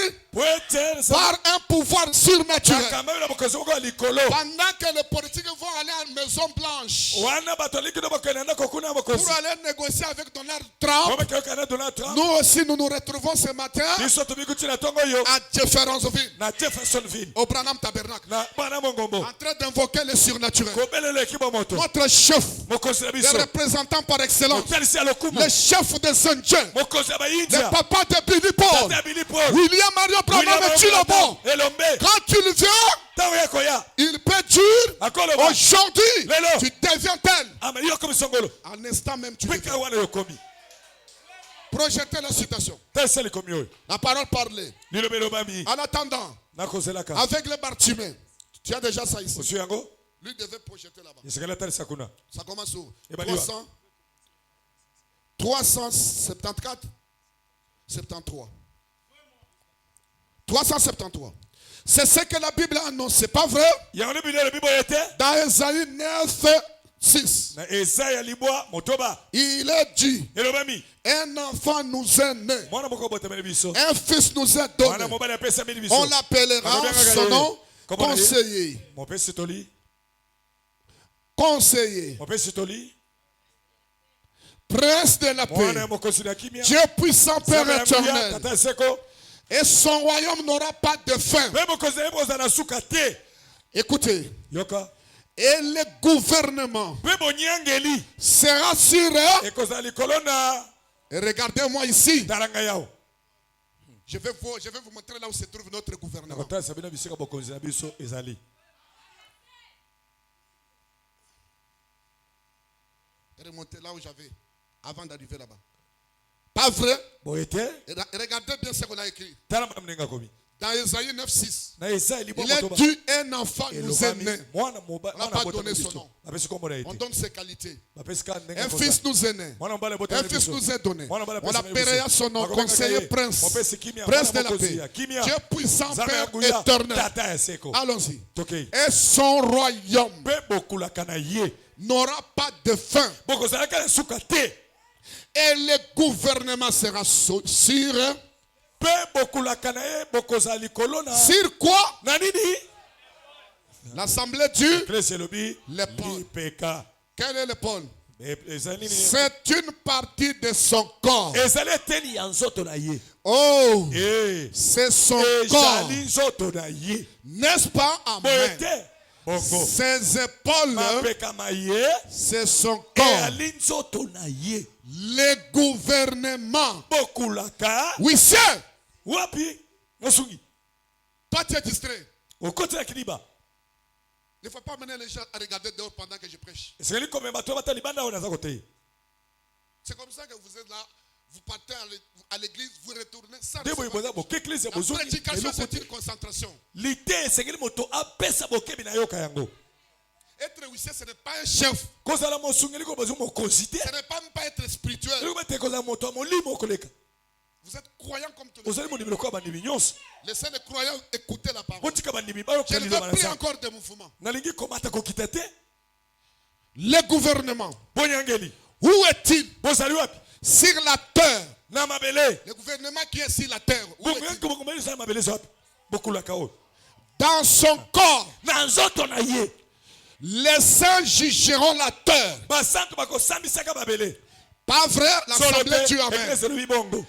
par un pouvoir surnaturel. Pendant que les politiques vont aller à la Maison Blanche pour aller négocier avec Donald Trump, nous aussi nous nous retrouvons ce matin à Jeffersonville, na Jeffersonville au Branham Tabernacle, na bana mongombo en train d'invoquer le surnaturel. kobelele kibomoto Notre chef, mokozi na le biso représentant par excellence, motalisi ya lokumu le chef des Indiens, mokozi ya le bayindia papa de Billy Paul, tata ya Billy Paul William Mario Branham et Chilombo. elombe Quand il vient, tango ya koya il peut dire akoloba aujourd'hui, Lelo. tu deviens tel. ama yo komi songolo En instant même, tu peka deviens. wana yo komi Projetez la citation. talisa likomi oyo La parole parlée. liloba elobami En attendant, nakozelaka avec les Bartimée, tu as déjà ça ici. osu yango Lui devait projeter là-bas. esekeli atalisa kuna Ça commence où? Ebaliwa. 374, 73. 373. C'est ce que la Bible annonce, c'est pas vrai? yango nde bino elobi boye te Dans Esaïe 9, 6, na esaya libwa motoba il est dit, elobami un enfant nous est né, mwana moko abotameli biso un fils nous est mwana donné. mobali apesameli biso On l'appellera son nom conseiller. mopesi toli Conseiller, mopesi toli prince de la mwana paix, ya mokonzi na kimia Dieu puissant, Père Nzambe ya nguya, éternel. tata ya seko Et son royaume n'aura pas de fin. mpe mokonzi na ye bozala na suka te Écoutez, yoka et le gouvernement mpe bonyangeli sera sur eux. ekozala likolo na Et regardez-moi ici. tala ngai awa Je vais vous montrer là où se trouve notre gouvernement. nakotalisa bino bisika bokonzi na biso ezali Remontez là où j'avais avant d'arriver là-bas. Pas vrai? boye te Et regardez bien ce qu'on a écrit. tala malamu ndenge akomi Dans Esaïe 9, 6. na esaya libwa Il est motoba dû un enfant nous est elobami né. mwana On n'a mwana pas abotameli donné son biso nom. bapesi kombo na ye On te donne ses qualités. bapesi kaka ndenge Un akozala. fils nous est né. mwana mobali Un abotameli fils biso nous est donné. Mwana mobali On apesami l'appellera biso. son nom, Bakobengaka conseiller ye, prince. mopesi kimia, Prince mwana de la mokonzi paix. ya kimia. Dieu puissant, Nzambe ya Père nguya, éternel. tata ya seko Allons-y. tokei Et son royaume mpe bokulaka na ye n'aura pas de fin. bokozalaka na suka te Et le gouvernement sera sur eux. mpe bokulaka na ye bokozala likolo na Sur quoi? na nini L'assemblée du. eklesi elobi Le pôle. lipeka Quel est le pôle? ezali nini C'est une partie de son corps. ezali eteni ya nzoto na ye Oh, Eh, c'est son corps. ezali nzoto na ye N'est-ce pas? boye Amen. te bongo Ses épaules, mapekama ye c'est son corps. eyali nzoto na ye Le gouvernement. bokulaka Oui, c'est. wapi mosungi Toi, tu es distrait. okotelaki liba Il ne faut pas mener les gens à regarder dehors pendant que je prêche. esengeli komema to bata libanda oyo naza kotei C'est comme ça que vous êtes là. Vous partez à l'église, vous retournez. Ça nde boye boza boke eklise ya la bozongi prédication, eloko c'est te une concentration. lite esengeli moto apesa bokebi na yoka yango Être huissier, ce n'est pas un chef. kozala mosungi eliko bozwi mokonzi te Ce n'est pas même pas être spirituel. eliko bete kozala moto ya molimo okoleka Vous êtes croyant comme tous les ozali mondimi lokola bandimi nyonso Laissez les croyants écouter la parole. botika bandimi Je bayoka ne liloba veux na plus nzambe encore de mouvement. nalingi komata kokita te Le gouvernement, bonyangeli où est-il? bozali wapi Sur la terre. na mabele Le gouvernement qui est sur la terre. Où est-il? bongo bokombeli osala mabele eza wapi bokulaka oyo Dans son corps, na nzoto na ye les saints jugeront la terre. basantu bakosambisaka mabele Pas vrai? solo L'assemblée te dit amen. eklese elobi bongo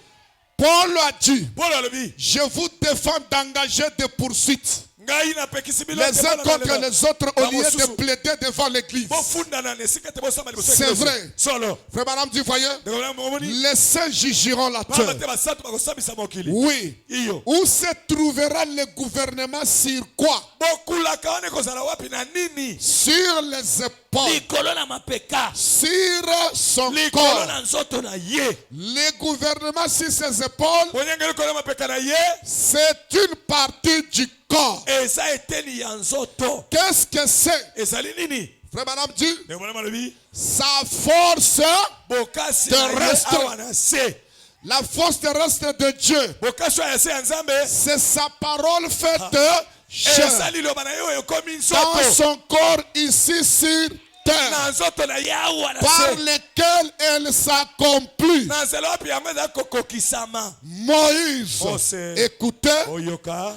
Paul a dit, polo alobi je vous défends d'engager des poursuites. ngai napekisi bino Les uns contre les autres au lieu de plaider devant l'église. bofundana na esika te bosamba liboso ya C'est eklesia. vrai. solo Frère Madame, vous voyez? omoni Les saints jugeront la pamba terre. te basantu bakosambisa mokili Oui. iyo Où se trouvera le gouvernement sur quoi? bokulaka wana ekozala wapi na nini Sur les épaules. likolo na mapeka Sur son likolo corps. na nzoto na ye Le gouvernement sur ses épaules, bonyanga likolo na mapeka na ye c'est une partie du corps. eza eteni ya nzoto Qu'est-ce que c'est? ezali nini Frère Madame dit, ndenge mwana malobi sa force, bokasi Terrestre. na ye awa na se la force terrestre de Dieu, bokasi oyo ya se ya nzambe c'est sa parole faite eza chair liloba na ye oyo ekomi dans nzoto son corps ici sur terre, na nzoto na ye awa na par se lequel elle s'accomplit. na nzela wapi yango eza kokokisama Moïse, Mose. écoutez, oyoka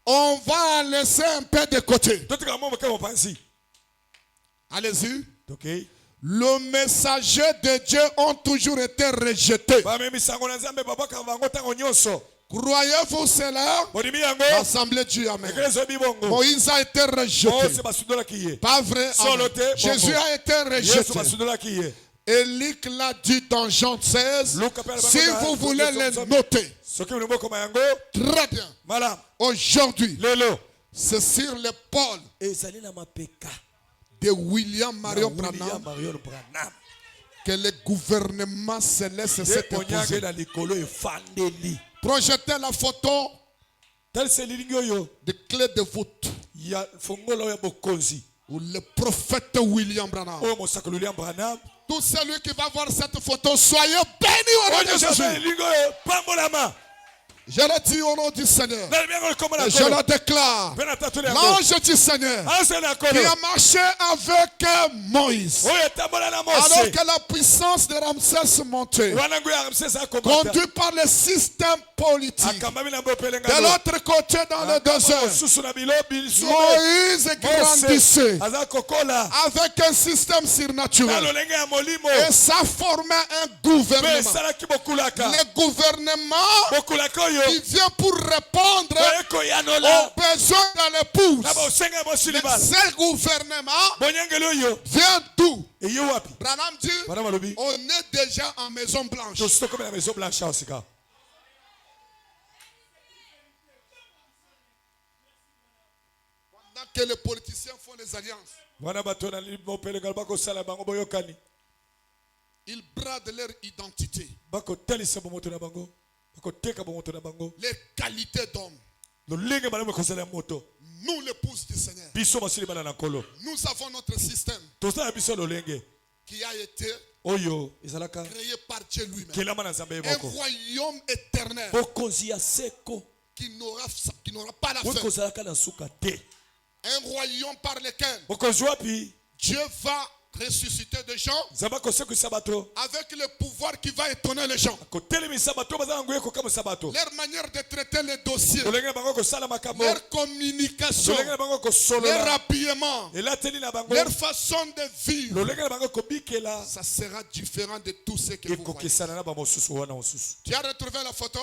on va en laisser un peu de côté. totika mo moke mopanzi Allez-y. tokei Le messager de Dieu ont toujours été rejetés. bamemisango na nzambe babwaka bango ntango nyonso Croyez-vous cela? L'assemblée Dieu, amen. Moïse a été rejeté. Pas vrai? Amen. Jésus a été rejeté. Et Luc l'a dit dans Jean 16. Si vous voulez les noter. Très bien. Aujourd'hui, c'est sur l'épaule de William Marion Branham que le gouvernement céleste s'est imposé. Projetez la photo de clé de voûte où le prophète William Branham. Tout celui qui va voir cette photo, soyez bénis au nom de Jésus. Je le dis au nom du Seigneur. Et je le déclare. L'ange du Seigneur qui a marché avec Moïse. Alors que la puissance de Ramsès montait. Conduit par le système politique. De l'autre côté dans le désert. Moïse grandissait. Avec un système surnaturel. Et ça formait un gouvernement. Le gouvernement qui vient pour répondre aux besoins de l'épouse. Ce gouvernement vient d'où? Branham dit, on est déjà en Maison Blanche. Pendant que les politiciens font des alliances, ils bradent leur identité. Les qualités d'homme. Nous, l'épouse du Seigneur, nous avons notre système qui a été créé par Dieu lui-même. Un royaume éternel qui n'aura pas la fin. Un royaume par lequel Dieu va ressusciter des gens avec le pouvoir qui va étonner les gens. Leur manière de traiter les dossiers, leur communication, leur habillement, leur façon de vivre, ça sera différent de tout ce que vous voyez. Tu as retrouvé la photo?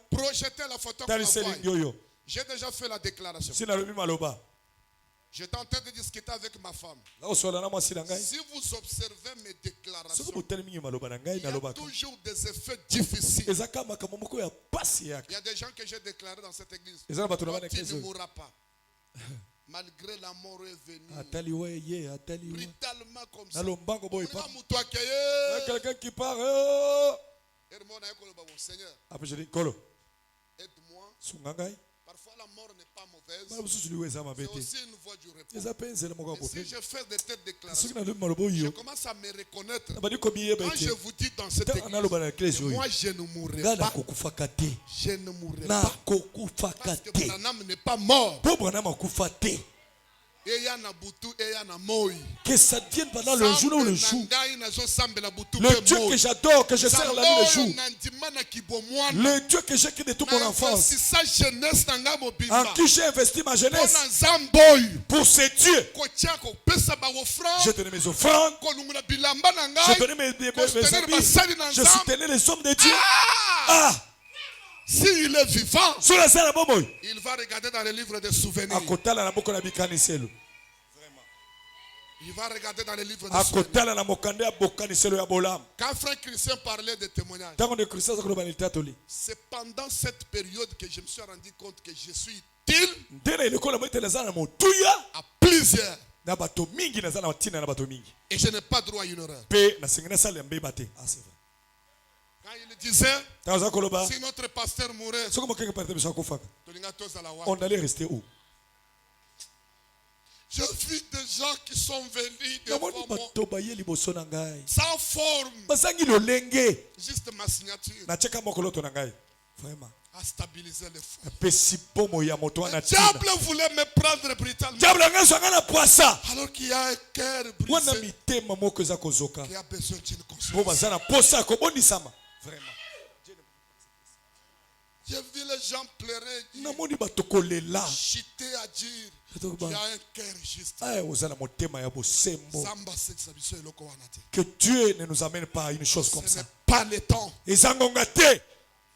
Projetez la photo pour la voir. J'ai déjà fait la déclaration. J'étais en train de discuter avec ma femme. Si vous observez mes déclarations, il y a toujours des effets difficiles. Il y a des gens que j'ai déclarés dans cette église. Tu ne mourras pas. Malgré la mort est venue. Brutalement comme ça. Quelqu'un qui part. Seigneur, aide-moi. Parfois la mort n'est pas mauvaise. C'est aussi une voie du repos. Et si je fais de telles déclarations, je commence à me reconnaître. Quand je vous dis dans cette église, moi je ne mourrai pas. Je ne mourrai pas. Parce que Branham n'est pas mort. Que ça devienne pendant le jour ou le jour. Le Dieu que j'adore, que je sers la nuit le jour. Le Dieu que j'ai créé de toute mon enfance. En qui j'ai investi ma jeunesse. Pour ce Dieu. Je donnais mes offrandes. Je donnais mes habits. Je soutenais les hommes de Dieu. S'il est vivant, il va regarder dans les livres des souvenirs. Il va regarder dans les livres des souvenirs. Quand frère Christian parlait de témoignages, c'est pendant cette période que je me suis rendu compte que je suis utile à plusieurs. Et je n'ai pas droit à une erreur. Quand il disait, si notre pasteur mourait, on allait rester où? Je vis des gens qui sont venus devant moi, sans forme, juste ma signature, à stabiliser les fous. Le diable voulait me prendre brutalement, alors qu'il y a un cœur brisé qui a besoin d'une consolation. J'ai vu les gens pleurer, chiter à dire, il y a un cœur juste. Que Dieu ne nous amène pas à une chose comme Ce ça. n'est pas le temps.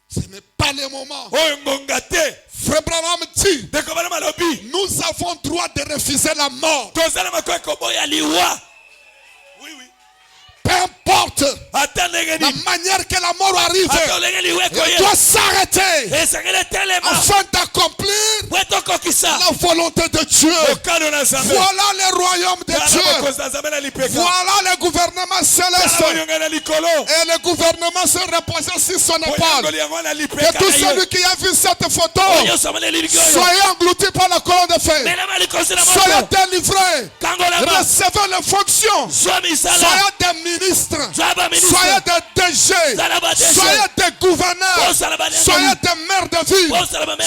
Ce n'est pas le moment. Frère Branham dit, nous avons droit de refuser la mort. Peu importe la manière que la mort arrive, elle doit s'arrêter afin d'accomplir la volonté de Dieu. Voilà le royaume de Dieu. Voilà le gouvernement céleste. Et le gouvernement se repose sur son épaule. Que tout celui qui a vu cette photo soyez englouti par la colonne de feu. Soyez délivrés. Recevez les fonctions. Soyez des ministres. Soyez des DG. Soyez des gouverneurs. Soyez des maires de ville.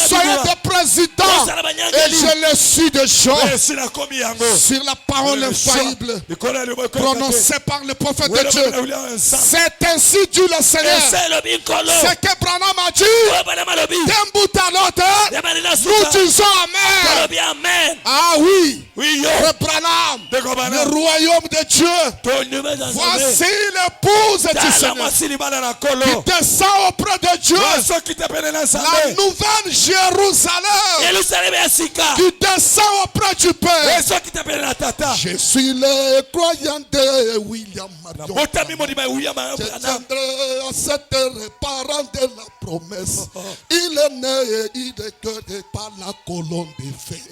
Soyez des présidents. Et je le suis de joie sur la parole infaillible prononcée par le prophète de Dieu. C'est ainsi dit le Seigneur. Ce que Branham a dit, d'un bout à l'autre, nous disons Amen. Ah oui, le Branham, le royaume de Dieu. Voici l'épouse du Seigneur qui descend auprès de Dieu. La nouvelle Jérusalem qui descend auprès du Père. Je suis le croyant de William Marion. Je tiendrai à cette parent de la promesse. Il est né, il est guéri par la colonne de feu.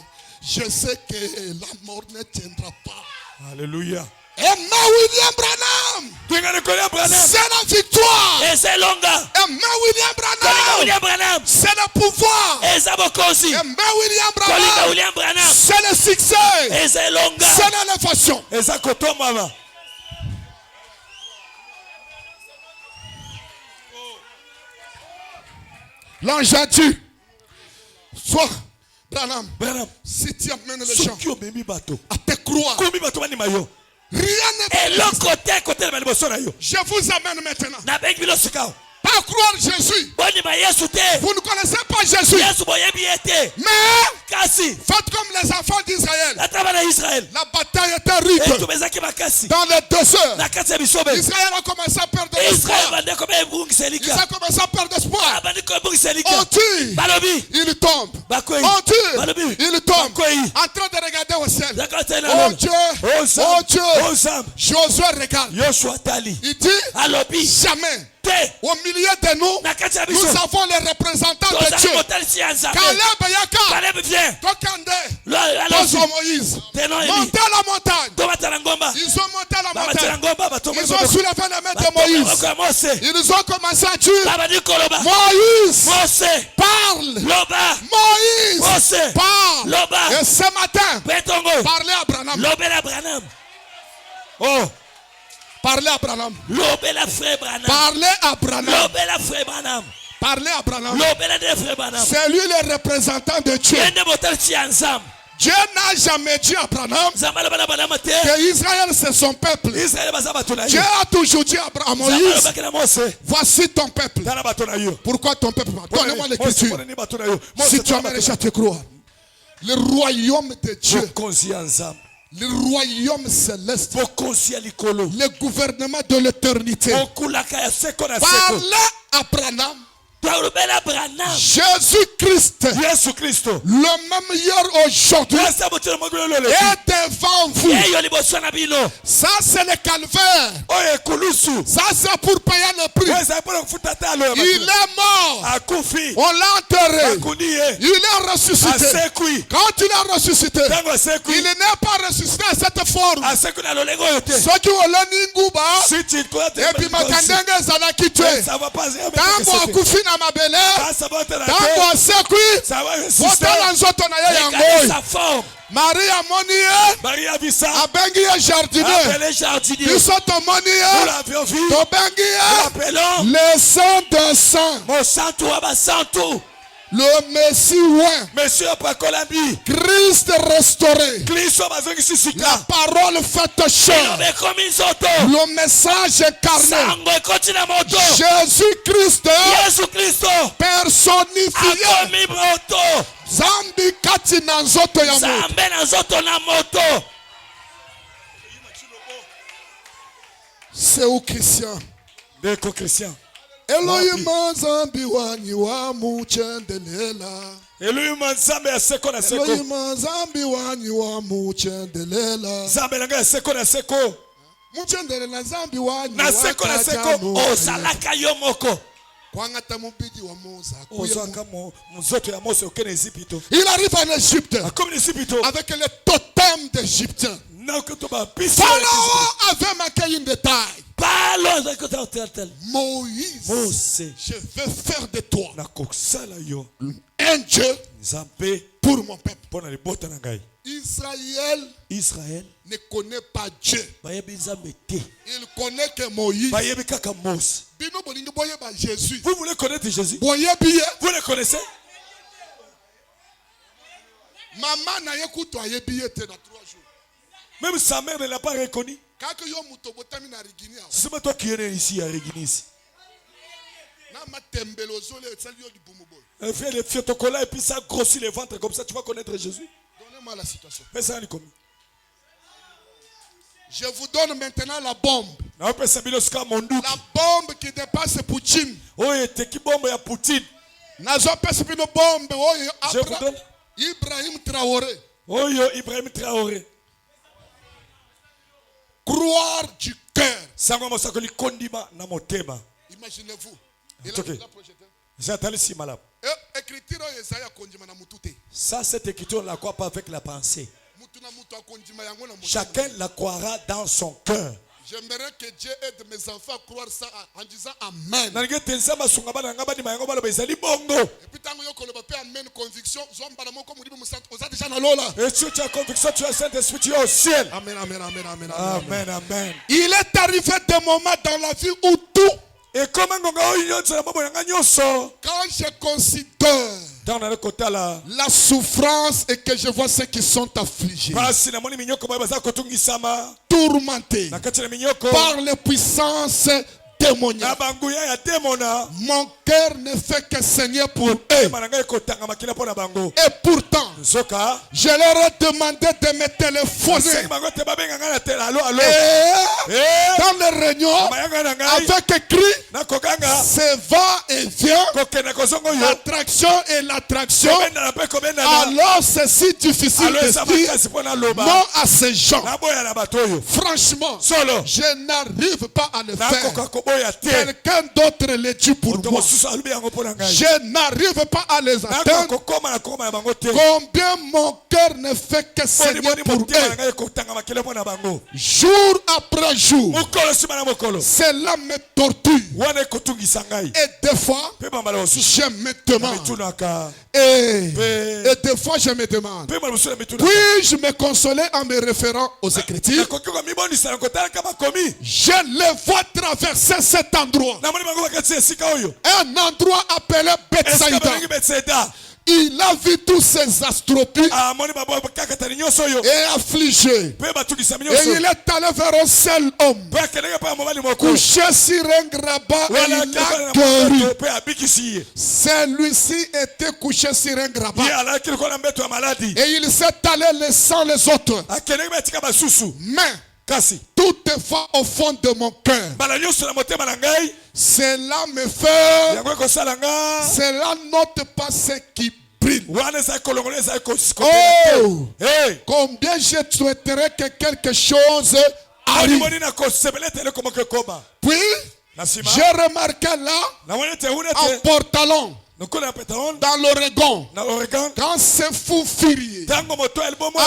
Je sais que la mort ne tiendra pas. Alléluia. Et William Branham, c'est la victoire. Et William Branham, c'est le pouvoir. Et William Branham, c'est le succès. C'est l'élévation. L'ange a dit, sois Branham, si tu amènes les gens à te croire, rien n'est possible. Je vous amène maintenant. Pas croire Jésus. Vous ne connaissez pas Jésus. Mais faites comme les enfants d'Israël. La bataille était rude. Dans les 2 heures, Israël a commencé à perdre espoir. Ils ont commencé à perdre espoir. On tue, il tombe. On tue, il tombe. En train de regarder au ciel. Oh Dieu, oh Dieu. Josué regarde. Il dit, jamais. Au milieu de nous, nous avons les représentants de Dieu. Caleb Yaka, Tokande, Moïse, montez la montagne. Ils ont monté la montagne. Ils ont soulevé les mains de Moïse. Ils ont commencé à dire, Moïse, parle. Moïse, parle. Et ce matin, parlez à Branham. Oh. Parlez à Branham. Parlez à Branham. Parlez à Branham. C'est lui le représentant de Dieu. Dieu n'a jamais dit à Branham que Israël c'est son peuple. Dieu a toujours dit à Moïse, voici ton peuple. Pourquoi ton peuple? Donnez-moi l'écriture. Si tu amènes les gens te croire. Le royaume de Dieu. Le royaume céleste, le gouvernement de l'éternité. Parlez à Branham. Jésus-Christ, le même hier aujourd'hui, est devant vous. Ça c'est le calvaire. Ça c'est pour payer le prix. Il est mort. On l'a enterré. Il est ressuscité. Quand il est ressuscité, il n'est pas ressuscité à cette forme. Ceux qui ont l'Ninguba, et puis Makandenge Zalaki tué. Tango akufi na mabele, tango asekwi, botala nzoto na ye yango. Maria Monie, abengi jardinier. Biso to Monie, to bengi le sang de sang. Le Messie Christ restauré. La parole faite chair. Le message incarné. Jésus-Christ personnifié. Zambi kati na nzoto ya moto. C'est où Christian? Elohim Zambi wani wa muchendelela. Elohim Nzambe ya seko na seko. Elohim Zambi wani wa muchendelela. Nzambe nanga ya seko na seko. Muchendelela Zambi wani na seko na seko ozalaka yo moko. Kwangata mubidi wa Moza. Ozanga mzoto ya Mose okene Égypte. Il arrive en Égypte. Comme l'Égypte. Avec les totems d'Égypte. Pharaon avait manqué une détail. Moïse, je vais faire de toi un Dieu pour mon peuple. Israël ne connaît pas Dieu. Il connaît que Moïse. Jésus. Vous voulez connaître Jésus? Vous le connaissez? Maman n'a pas écouté à billet dans 3 jours. Même sa mère ne l'a pas reconnu. C'est toi qui es ici à Réginis. Elle fait le fiotocola et puis ça grossit le ventre comme ça. Tu vas connaître Jésus. Donnez-moi la situation. Je vous donne maintenant la bombe. La bombe qui dépasse Poutine. Poutine. Je vous donne Ibrahim Traoré. Ibrahim Traoré. Croire du cœur. Imaginez-vous. Ça, cette écriture, on ne la croit pas avec la pensée. Chacun la croira dans son cœur. J'aimerais que Dieu aide mes enfants à croire ça en disant Amen. Et puis conviction, et si tu as conviction, tu as Saint-Esprit, tu es au ciel. Amen, amen, amen, amen, amen, amen. Il est arrivé des moments dans la vie où tout. Et comment quand je considère la souffrance et que je vois ceux qui sont affligés, tourmentés par les puissances démoniaques, mon cœur ne fait que saigner pour eux. Et pourtant, je leur ai demandé de me téléphoner. Et dans les réunions, avec écrit, c'est va et vient, l'attraction et l'attraction. Alors c'est si difficile de dire non à ces gens. Franchement, je n'arrive pas à le faire. Quelqu'un d'autre le dit pour moi. Je n'arrive pas à les atteindre. Combien mon cœur ne fait que saigner pour eux. Jour après jour. Cela me torture. Et des fois, je me demande. Et des fois, je me demande. Puis-je me consoler en me référant aux Écritures? Je les vois traverser cet endroit. Un endroit appelé Bethsaïda. Il a vu tous ces astropies et affligé. Et il est allé vers un seul homme, couché sur un grabat, et il a guéri. Celui-ci était couché sur un grabat. Et il s'est allé laissant les autres. Mais toutefois au fond de mon cœur, cela me fait, cela note pas ce qui brille. Oh, combien je souhaiterais que quelque chose arrive. Puis j'ai remarqué là un pantalon dans l'Oregon, quand ce fou furieux a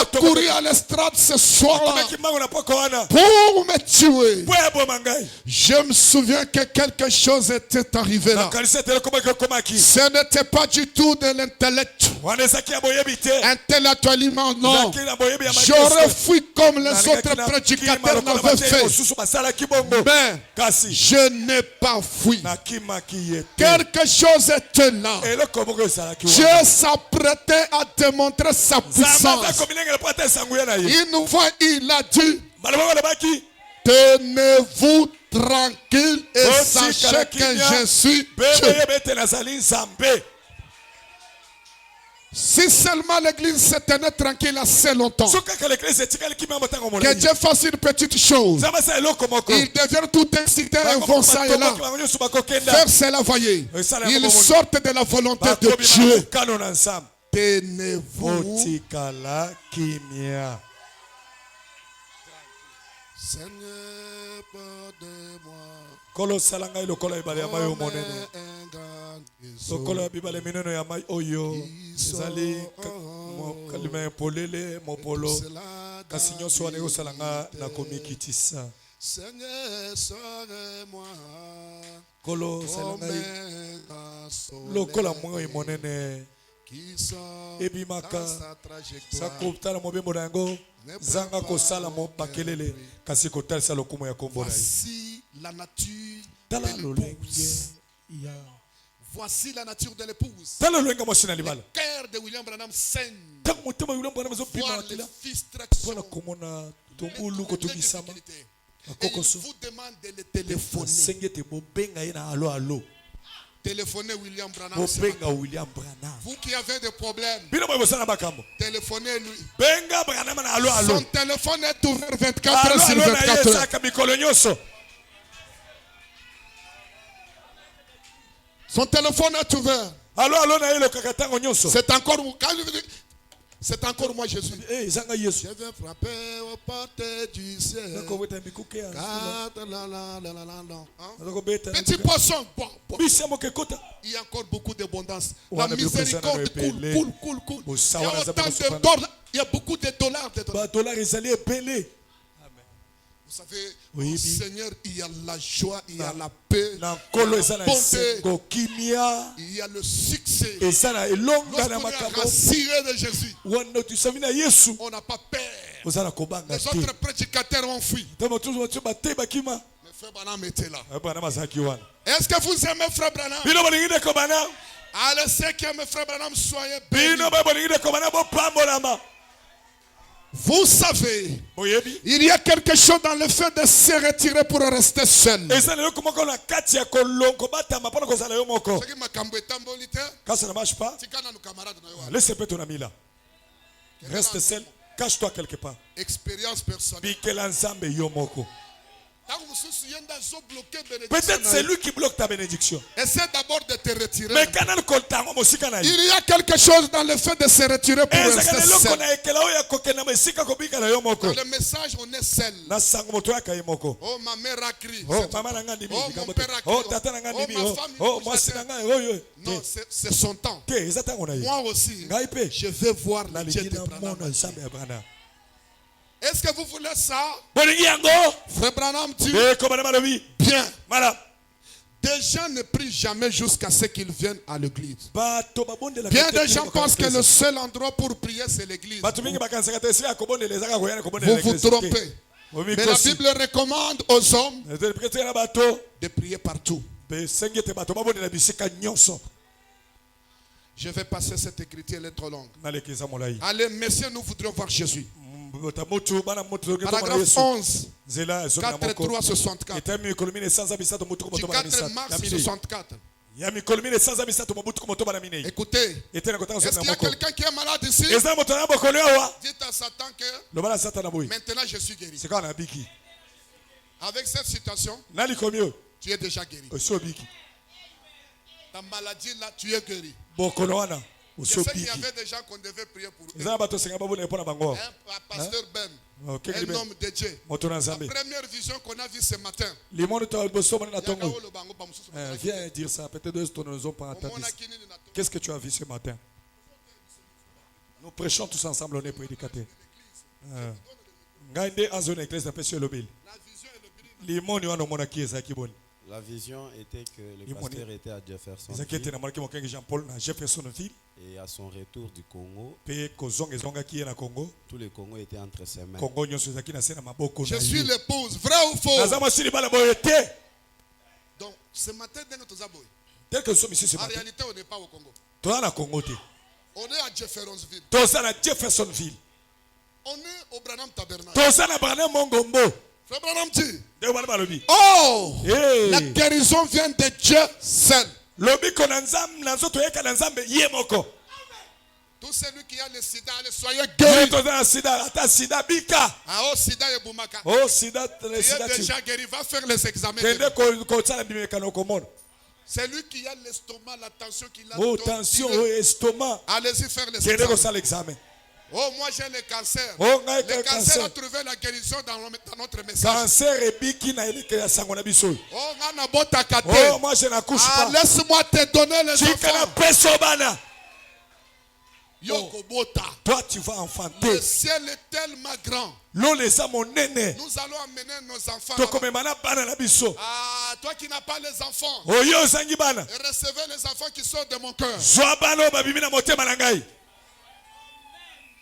couru à l'estrade ce soir-là pour me tuer, je me souviens que quelque chose était arrivé là. Ce n'était pas du tout de l'intellect. Intellectuellement, non. J'aurais fui comme les autres prédicateurs l'avaient fait. Mais je n'ai pas fui. Quelque chose était là. Dieu s'apprêtait à démontrer sa puissance. Une fois, il a dit: tenez-vous tranquille et sachez que je suis Dieu. Si seulement l'église se tenait tranquille assez longtemps, que Dieu fasse une petite chose, ils deviennent tout excités et vont ça et là. Faire cela, voyez. Ils sortent de la volonté de Dieu. Tenez-vous. Seigneur, pardonne-moi. Kolo salanga lokola ibale ya mayo monene. Lokola bibale mineno ya mayo oyo. Ezali kalima polele mopolo. Kasinyo swane go salanga na komikitisa. Seigneur, sauve-moi. Kolo salanga lokola moyo monene. Ebimaka sakopta na mobembo nango zanga ko sala mo bakelele kasi ko talisa lokumo ya kombo na voici la nature de l'épouse. Voici la nature de l'épouse. Le cœur de William Branham saigne. Voir les distractions. Et il vous demande de le téléphoner. Téléphonez William Branham. Vous qui avez des problèmes, téléphonez-lui. Son téléphone est ouvert 24 heures sur 24 heures. Son téléphone est ouvert. C'est encore moi Jésus. Je vais frapper aux portes du ciel. Petit poisson. Il y a encore beaucoup d'abondance. La miséricorde coule. Il y a beaucoup de dollars dedans. Vous savez, au Seigneur, il y a la joie, il y a la paix, il y a la bonté, il y a le succès. Lorsqu'on est rassuré de Jésus, on n'a pas peur. Les autres prédicateurs ont fui. Mais Frère Branham était là. Est-ce que vous aimez Frère Branham? Allez, ceux qui aiment Frère Branham, soyez bénis. Vous savez, il y a quelque chose dans le fait de se retirer pour rester seul. Quand ça ne marche pas, laisse ton ami là. Reste seul, cache-toi quelque part. Expérience personnelle. Peut-être c'est lui qui bloque ta bénédiction. Essaie d'abord de te retirer. Mais il y a quelque chose dans le fait de se retirer pour rester seul. Dans le message, on est seul. Oh, ma mère a crié. Oh, mon père a crié. Oh, ma femme. Non, c'est son temps. Moi aussi, je vais voir le Dieu de Branham. Est-ce que vous voulez ça? Frère Branham dit bien. Des gens ne prient jamais jusqu'à ce qu'ils viennent à l'église. Bien des gens pensent que le seul endroit pour prier c'est l'église. Vous vous trompez. Mais la Bible recommande aux hommes de prier partout. Je vais passer cette écriture, elle est trop longue. Allez, messieurs, nous voudrions voir Jésus. Paragraphe 11, 4, 3, 64. Du 4 mars 64. Écoutez, est-ce qu'il y a quelqu'un qui est malade ici? Dites à Satan que maintenant je suis guéri. Avec cette situation, tu es déjà guéri. Ta maladie là, tu es guéri. Je sais qu'il y avait des gens qu'on devait prier pour eux. Un pasteur Ben, un homme de Dieu. La première vision qu'on a vue ce matin. Viens dire ça, peut-être deux ne nous ont pas entendu. Qu'est-ce que tu as vu ce matin? Nous prêchons tous ensemble, on est prédicateurs. La vision était que le pasteur était à Jeffersonville et à son retour du Congo, tous les Congos étaient entre ses mains. Je suis l'épouse, vrai ou faux? Donc, ce matin, en réalité, on n'est pas au Congo. On est à Jeffersonville. On est au Branham Tabernacle. Frère Branham dit, oh, la guérison vient de Dieu seul. Tout celui qui a le sida, soyez guéri. Ah, oh, sida et boumaka. Oh, sida, Tu es déjà guéri, va faire les examens. Celui qui a l'estomac, la tension qu'il a. Oh, tension, estomac. Allez-y faire les examens. Oh, moi j'ai le cancer. Oh, le cancer a trouvé la guérison dans notre message. Cancer et biki na oh, moi je n'accouche pas. Laisse-moi te donner les enfants. Toi tu vas enfanter. Le ciel est tellement grand. Nous allons amener nos enfants. Ah, toi qui n'as pas les enfants. Recevez les enfants qui sortent de mon cœur.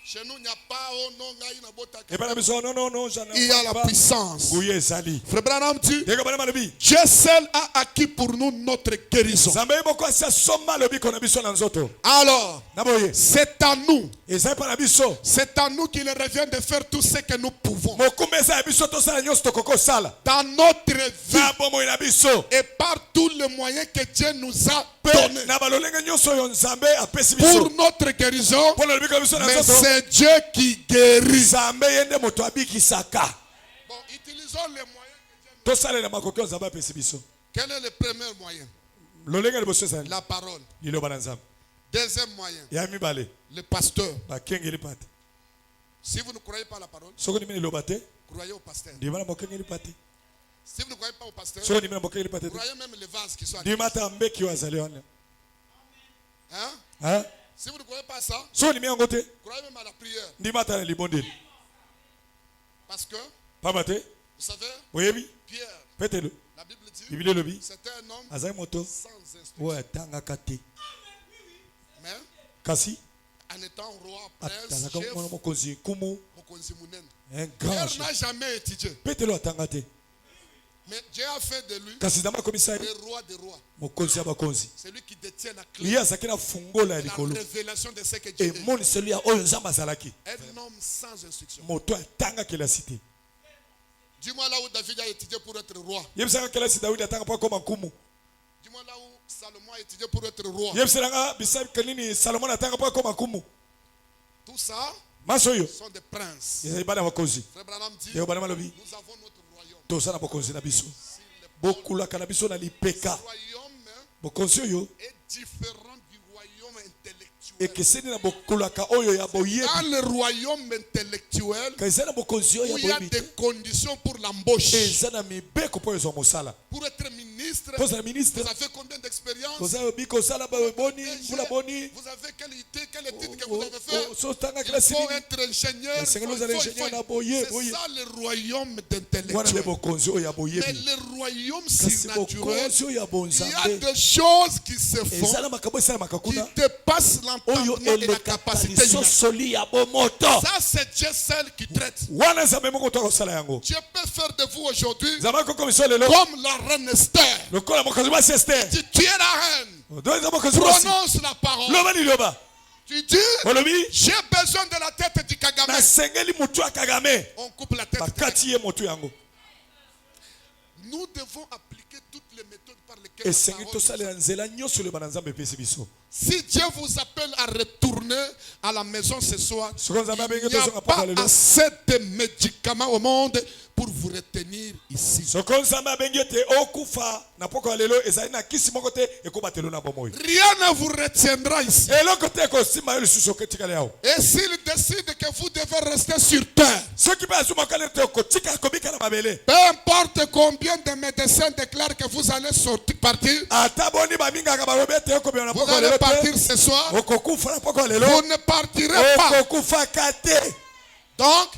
Chez nous, il n'y a pas il y a la puissance. Frère Branham dit, Dieu seul a acquis pour nous notre guérison. Alors, c'est à nous. C'est à nous qu'il revient de faire tout ce que nous pouvons. Dans notre vie. Et par tous les moyens que Dieu nous a donnés. Pour notre guérison. Mais c'est Dieu qui guérit. Bon, utilisons les moyens que Dieu nous a donnés. Quel est le premier moyen? La parole. Deuxième moyen. Le pasteur. Si vous ne croyez pas à la parole, croyez au pasteur. Si vous ne croyez pas au pasteur, croyez même les vases qui sont à hein? Si vous ne croyez pas à ça, croyez même à la prière. Parce que, vous savez, Pierre, la Bible dit, c'était un homme sans instruction. Mais, en étant roi, prince, chef, Pierre n'a jamais étudié. Mais Dieu a fait de lui le roi des rois. C'est lui qui détient la clé. La révélation de ce que Dieu est. Un homme sans instruction. Dis-moi là où David a étudié pour être roi. Dis-moi là où Salomon a étudié pour être roi. Tout ça sont des princes. Frère Branham dit, nous avons notre royaume. Ce royaume est différent du royaume intellectuel. Dans le royaume intellectuel, où il y a des conditions pour l'embauche. Pour être ministre, vous avez combien d'expérience? Vous avez quel titre que vous avez fait? Il faut être ingénieur. C'est ça le royaume d'intellectuel. Mais le royaume surnaturel, il y a des choses qui se font qui dépassent l'entendement et la capacité humaine. Ça, c'est Dieu seul qui traite. Dieu peut faire de vous aujourd'hui comme la reine Esther. Tu es la reine. Prononce la parole. Tu dis, j'ai besoin de la tête du Kagame. On coupe la tête. Nous devons appliquer toutes les méthodes par lesquelles si Dieu vous appelle à retourner à la maison ce soir, il n'y a pas assez de médicaments au monde pour vous retenir ici. Rien ne vous retiendra ici. Et s'il décide que vous devez rester sur terre, peu importe combien de médecins déclarent que vous allez partir, vous allez partir ce soir, vous ne partirez pas. Donc,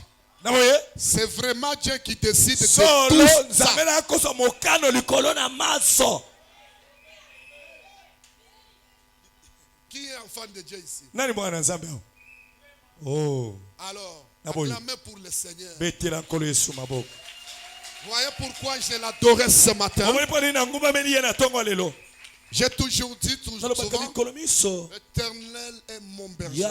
c'est vraiment Dieu qui décide de tout ça. Qui est enfant de Dieu ici? Oh. Alors, acclamez pour le Seigneur. Voyez pourquoi je l'adorais ce matin. J'ai toujours dit, souvent, l'Éternel est mon berger.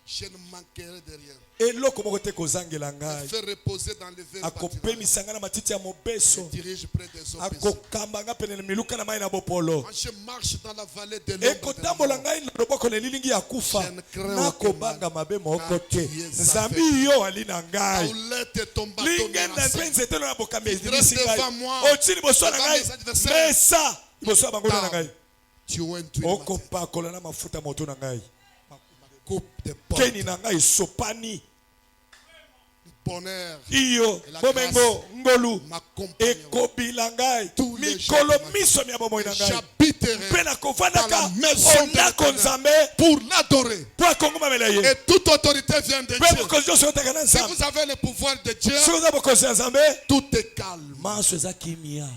Je ne manquerai de rien. eloko moko te kozangela Me ngai. fait reposer dans le verre Akopemisa nga na matiti ya mobeso. dirige près des eaux paisibles. Akokamba nga pene na miluka na mai na bopolo. Quand je marche dans la vallée de l'ombre de la Ekotambola mort, ngai na loboko na lilingi ya kufa. Je ne crains Nakobanga mabe moko te. tu es Nzambi yo ali na ngai. Paulette et ton bâton Lingenda me mpe rassemblent. nzete na bokambi Tu restes ezilisi devant ngai. moi, Oti liboso na devant ngai. mes adversaires. Mesa liboso ya bango na ngai. Tu oins tout le matin. Okopakola na mafuta moto na ngai. Coupe des portes. Keni na ngai esopani. Bonheur Iyo Et la bomengo ngolu m'accompagne. ekobila ngai Tous les mikolo jours de ma vie. miso mia bomoi na ngai J'habiterai mpe nakovandaka dans la maison de ondako l'Éternel nzambe pour l'adorer. mpo akongomamela ye Et toute autorité vient de mpe Dieu. bokonzi nyonso otaka na Si nzambe vous avez le pouvoir de Dieu, soki oza bokonzi ya nzambe tout est calme. maso eza kimia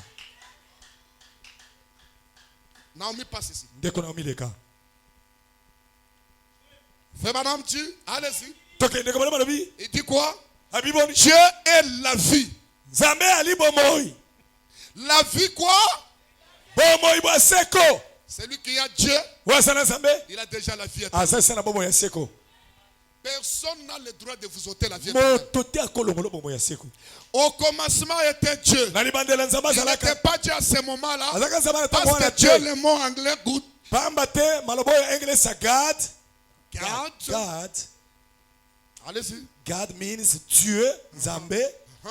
Naomi passe ici. ndeko na omileka Frère Madame, tu, allez-y. tokende kobala malobi Il dit quoi? abiboni Dieu est la vie. nzambe ali bomoi La vie quoi? bomoi bwa seko Celui qui a Dieu, wasa na nzambe il a déjà la vie éternelle. azalisa na bomoi ya seko Personne n'a le droit de vous ôter la vie éternelle. moto te akolongola bomoi ya seko Au commencement était Dieu. na libandela nzambe Il n'était azalaka pas Dieu à ce moment-là. azalaka nzambe na ntango Parce wana que Dieu, te le mot anglais, good. pamba te maloba oyo english ya god God. God. Allez-y. God means Dieu, Nzambe. Hein?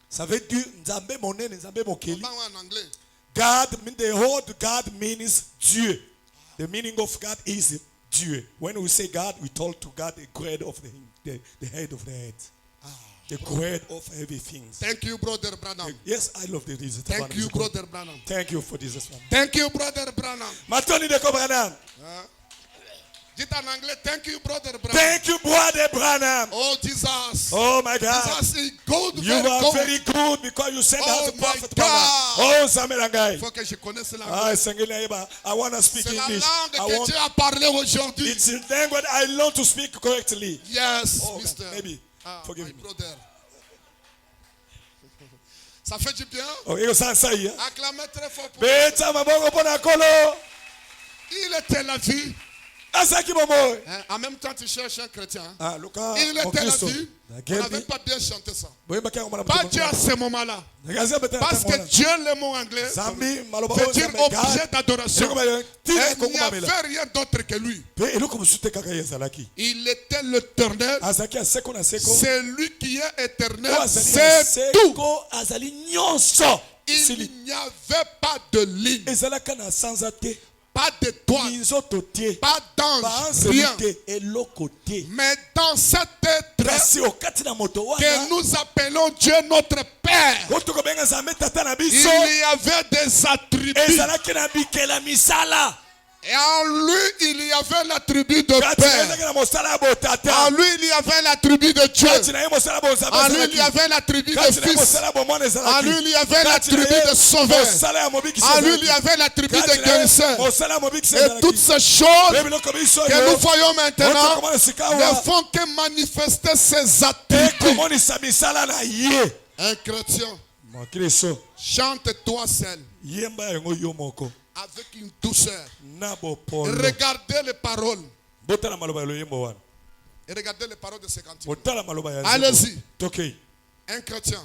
Ça veut dire Nzambe monene, Nzambe mokeli. Comment en anglais? God, the word God means Dieu. The meaning of God is Dieu. When we say God, we talk to God, the creator of the head of the head. The creator of everything. Thank you, brother Branham. Yes, I love this. Thank you, brother Branham. Thank you for this one. Thank you, brother Branham. Matoni de Branham. Dites en anglais, thank you, brother Branham. Thank you, brother Branham. Oh, Jesus. Oh my God. Jesus is good, You very are good. very good because you sent Oh out the my prophet God. Branham. Oh, Samelangai. Il faut que je connaisse la Ah, I want to speak C'est la English. langue que Dieu a parlé aujourd'hui. It's a language I learn to speak correctly. Yes, Oh, mister. maybe. Forgive My me. brother. Ça fait du bien. Oh, iko sansa hii. Acclamez très fort pour Beta mabongo pona kolo. Il était la vie. Asaki momo. Hein, en même temps, tu cherches un chrétien. Hein. Ah, Luka. Il était la vie. On Nageli. n'avait pas bien chanté ça. Boyemba kya ngoma. Pas Dieu à ce moment-là. Parce que Dieu, le mot anglais, Zambi maloba veut dire objet d'adoration. Et il n'y avait rien d'autre que lui. Il était l'éternel. Azaki aseko na seko. C'est lui qui est éternel. C'est tout. Azali nyonso. Il n'y avait pas de ligne, Ezalaka na sanzate. pas d'étoile, Minzoto tie. pas d'ange, Baanze rien. te eloko te. Mais dans cet être Kasi okati na moto wana. que nous appelons Dieu notre Père, Koto benga Nzambe tata na biso. il y avait des attributs. Ezalaki na bikela misala. Et en lui, il y avait l'attribut de Kati na Père. ezalaki na mosala ya botata. En lui, il y avait l'attribut de Dieu. Kati na ye mosala bo Nzambe En lui, il ezalaki. y avait l'attribut de Kati na ye Fils. mosala bo mwana ezalaki. En lui, il y avait Kati na l'attribut ye de Sauveur. mosala ya mobikisi En lui, ezalaki. il y avait l'attribut de Kati na ye guérisseur. mosala ya mobikisi Et ezalaki. toutes ces choses Pe biloko biso que yo. nous voyons maintenant Otokomona sika ne awa. font que manifester ces attributs. Ekomonisa misala na ye. Un chrétien, Mokristo. chante-toi seul Yemba yango yo moko. avec une douceur. Na bopolo. Regardez les paroles. Botala maloba ya loyembo wana. Et regardez les paroles de ces cantiques. Botala maloba ya. Allez-y. Tokei. Un chrétien.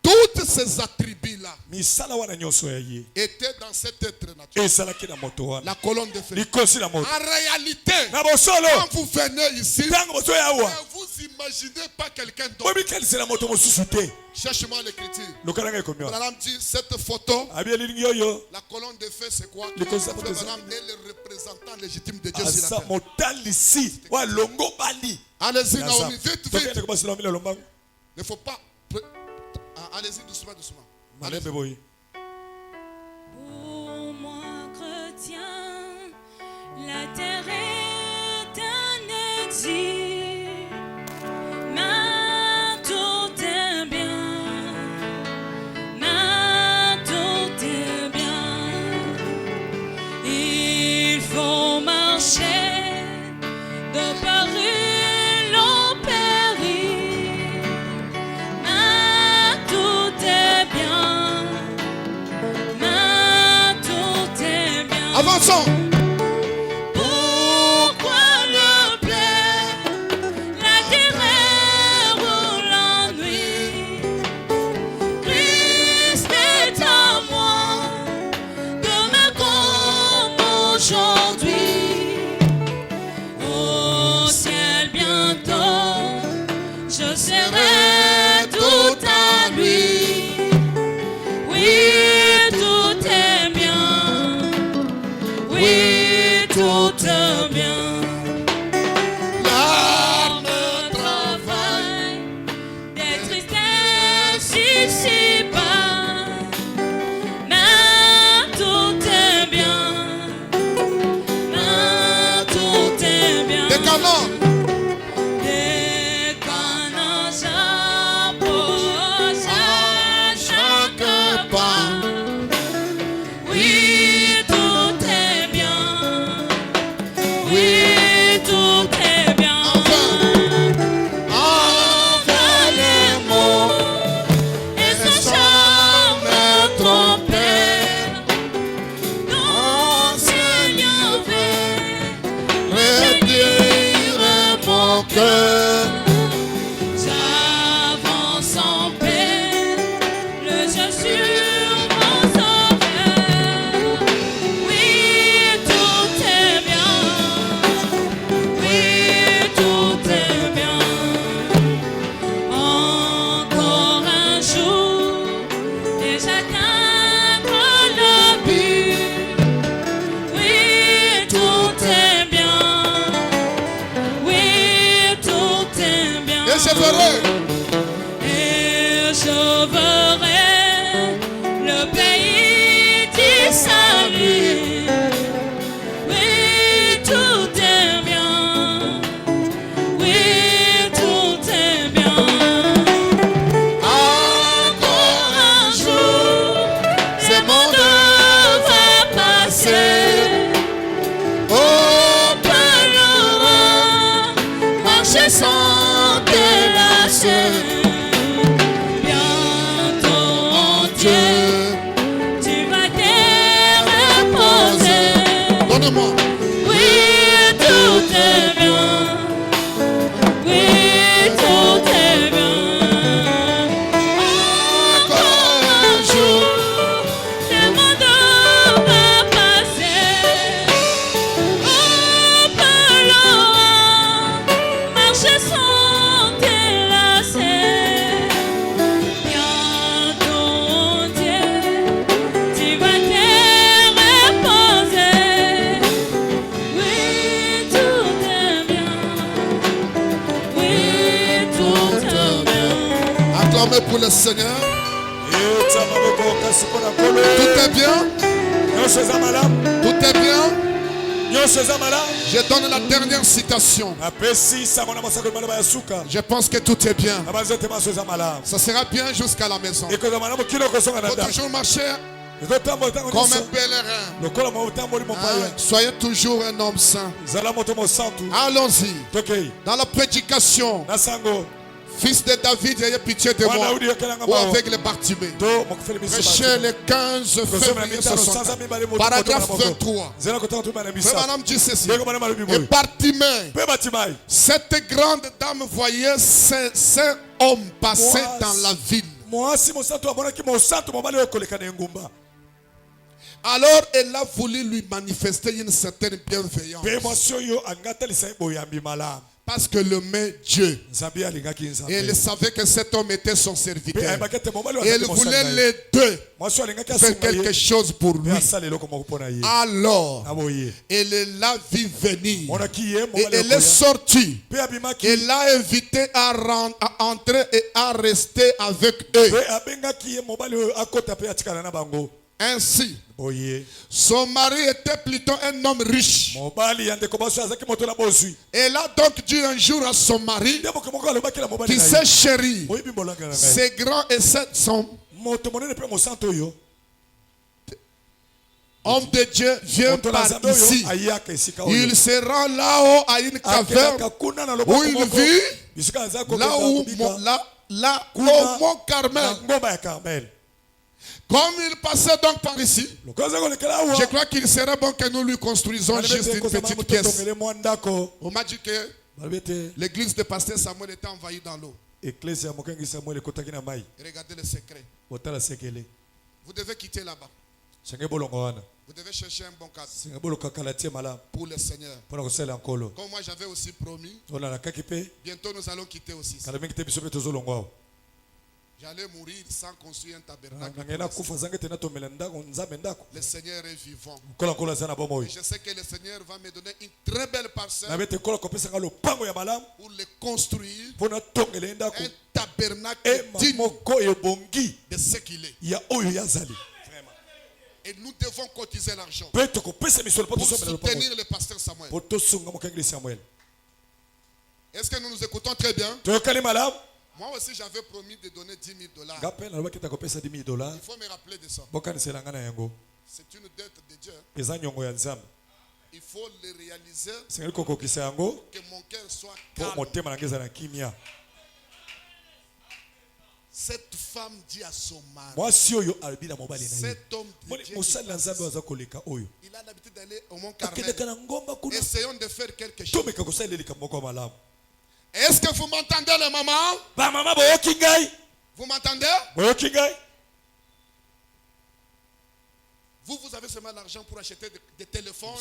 Toutes ces attributs-là Misala wana nyonso ya ye. étaient dans cet être naturel. Ezalaki na moto wana. La colonne de feu. Likosi na moto. En réalité, Na bosolo. quand vous venez ici, Tango moto ya ne awa. vous imaginez pas quelqu'un d'autre. Bobi kanisela moto mosusu te. Cherche-moi l'écriture. Lokalanga ekomi wana. Madame dit, cette photo, Abi elingi oyo. la colonne de feu, c'est quoi? Les causes Frère Branham est le représentant légitime de Dieu sur la Asa terre. motalisi. Wa longo bali. Allez-y, Asa. Naomi, vite, Tokende vite. kobasi na mila lombango. Il ne faut pas. Allez-y, doucement, doucement. Allez-y. Malembe boyi. Pour moi, chrétien, la terre est un exil, mais tout est bien, mais tout est bien. Il faut marcher de péril en péril, mais tout est bien, mais tout est bien. Avançons. Pourquoi le Entendez-moi. Oui, tout est bien. Oui, tout est bien. Encore un jour, le monde va passer. On peut loin marcher sans t'élasser. Bientôt, Dieu, tu vas te reposer. Oui, tout est bien. Oui, tout est bien. Acclamez pour le Seigneur. Tout est bien. Tout est bien. Je donne la dernière citation. Je pense que tout est bien. Ça sera bien jusqu'à la maison. Il faut toujours marcher comme un pèlerin. Soyez toujours un homme saint. Allons-y. Dans la prédication, fils de David, ayez pitié de moi. Ou avec les Bartimée. Prêchez le 15 février 60. Paragraphe 23. Frère Madame dit ceci. Et Bartimée, cette grande dame voyait ces hommes passer dans la ville. Alors elle a voulu lui manifester une certaine bienveillance. Parce que le met Dieu. Et elle savait que cet homme était son serviteur. Et elle voulait les deux faire quelque chose pour lui. Alors, elle l'a vu venir. Et elle est sortie. Elle l'a invité à entrer et à rester avec eux. Ainsi, son mari était plutôt un homme riche. Elle a donc dit un jour à son mari, tu sais chéri, ces grands et ces sont homme de Dieu, viens par ici. Il se rend là-haut à une caverne où il vit, là au Mont Carmel. Comme il passait donc par ici, je crois qu'il serait bon que nous lui construisons juste une petite pièce. On m'a dit que l'église de Pasteur Samuel était envahie dans l'eau. Regardez le secret. Vous devez quitter là-bas. Vous devez chercher un bon cadre pour le Seigneur. Comme moi j'avais aussi promis, bientôt nous allons quitter aussi. J'allais mourir sans construire un tabernacle. Le Seigneur est vivant. Et je sais que le Seigneur va me donner une très belle parcelle pour le construire. Un tabernacle digne de ce qu'il est. Et nous devons cotiser l'argent pour soutenir le pasteur Samuel. Est-ce que nous nous écoutons très bien? Moi aussi j'avais promis de donner $10,000. Il faut me rappeler de ça. C'est une dette de Dieu. Il faut le réaliser pour que mon cœur soit calme. Cette femme dit à son mari, cet homme de Dieu, il a l'habitude d'aller au Mont Carmel. Essayons de faire quelque chose. Est-ce que vous m'entendez les mamans? Vous m'entendez? Vous avez seulement l'argent pour acheter des téléphones.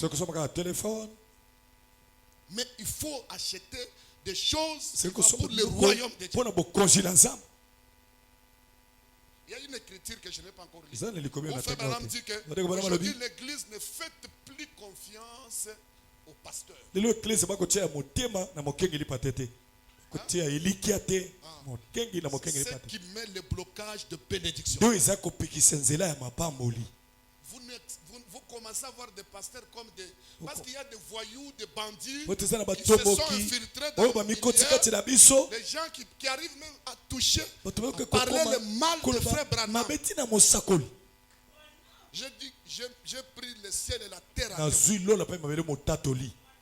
Mais il faut acheter des choses pour le royaume de Dieu. Il y a une écriture que je n'ai pas encore lue. Mon frère Branham dit qu'aujourd'hui l'église ne fait plus confiance au pasteur. C'est ce qui met le blocage de bénédiction. Vous commencez à voir des pasteurs comme des... Parce qu'il y a des voyous, des bandits, ils se sont infiltrés dans le milieu. Les gens qui arrivent même à toucher, à parler le mal de frère Branham. J'ai pris le ciel et la terre à Dieu.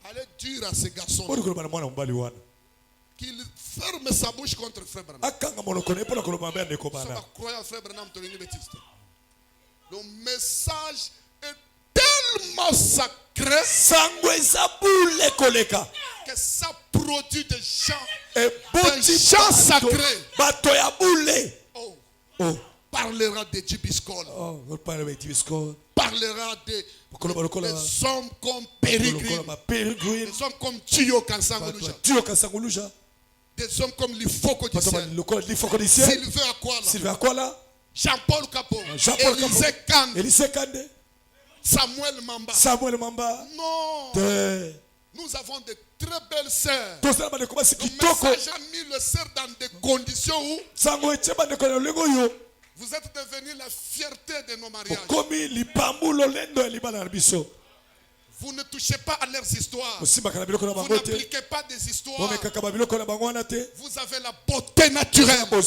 Allez dire à ces garçons qu'il ferme sa bouche contre frère Branham. Le message est tellement sacré sacré. Que ça produit des chants sacrés. Oh. Parlera de Tibiscol. Parlera des hommes comme Pérégrine. Des hommes comme Tio Kansangoluja. Des hommes comme Lifoko Dissel. Sylvain Akwala. Jean-Paul Capo. Élysée Kande. Samuel Mamba. Non. Nous avons de très belles sœurs. Le message a mis le sœur dans des conditions où vous êtes devenus la fierté de nos mariages. Vous ne touchez pas à leurs histoires. Vous n'appliquez pas des histoires. Vous avez la beauté naturelle. Oh,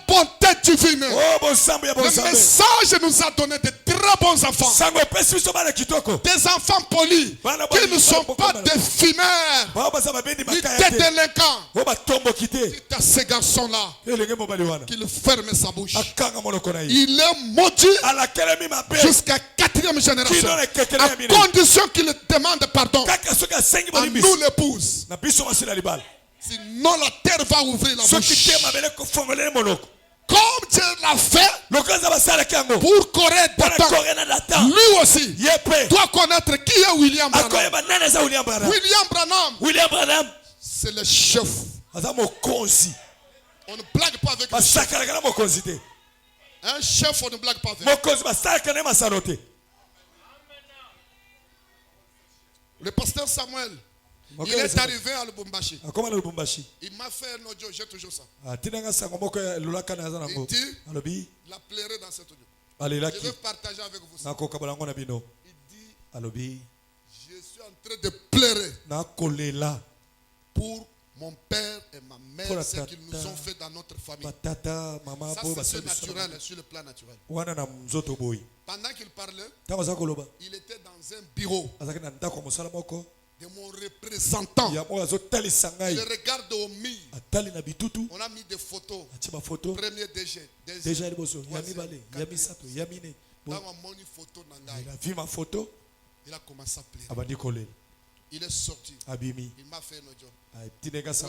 bonté divine. Le message nous a donné de très bons enfants. Des enfants polis qui ne sont pas des fumeurs ni des délinquants. Dites à ces garçons-là qu'il ferme sa bouche. Il est maudit jusqu'à 4e génération. À condition qu'il demande pardon à nous l'épouse. Sinon la terre va ouvrir la bouche. Comme Dieu l'a fait pour Corée Datan, lui aussi doit connaître qui est William Branham. William Branham, c'est le chef. On ne blague pas avec le chef. Un chef, on ne blague pas avec. Le pasteur Samuel, il est arrivé à Lubumbashi. Il m'a fait un audio, j'ai toujours ça. Il dit, il a pleuré dans cet audio. Je vais partager avec vous ça. Il dit, je suis en train de pleurer pour mon père et ma mère, ce qu'ils nous ont fait dans notre famille. Ça c'est naturel, sur le plan naturel. Pendant qu'il parlait, il était dans un bureau de mon représentant. Je regarde au mur. On a mis des photos. Premier DG. Deuxième. Dans on a vu ma photo. Il a commencé à pleurer. Il est sorti. Il m'a fait un audio.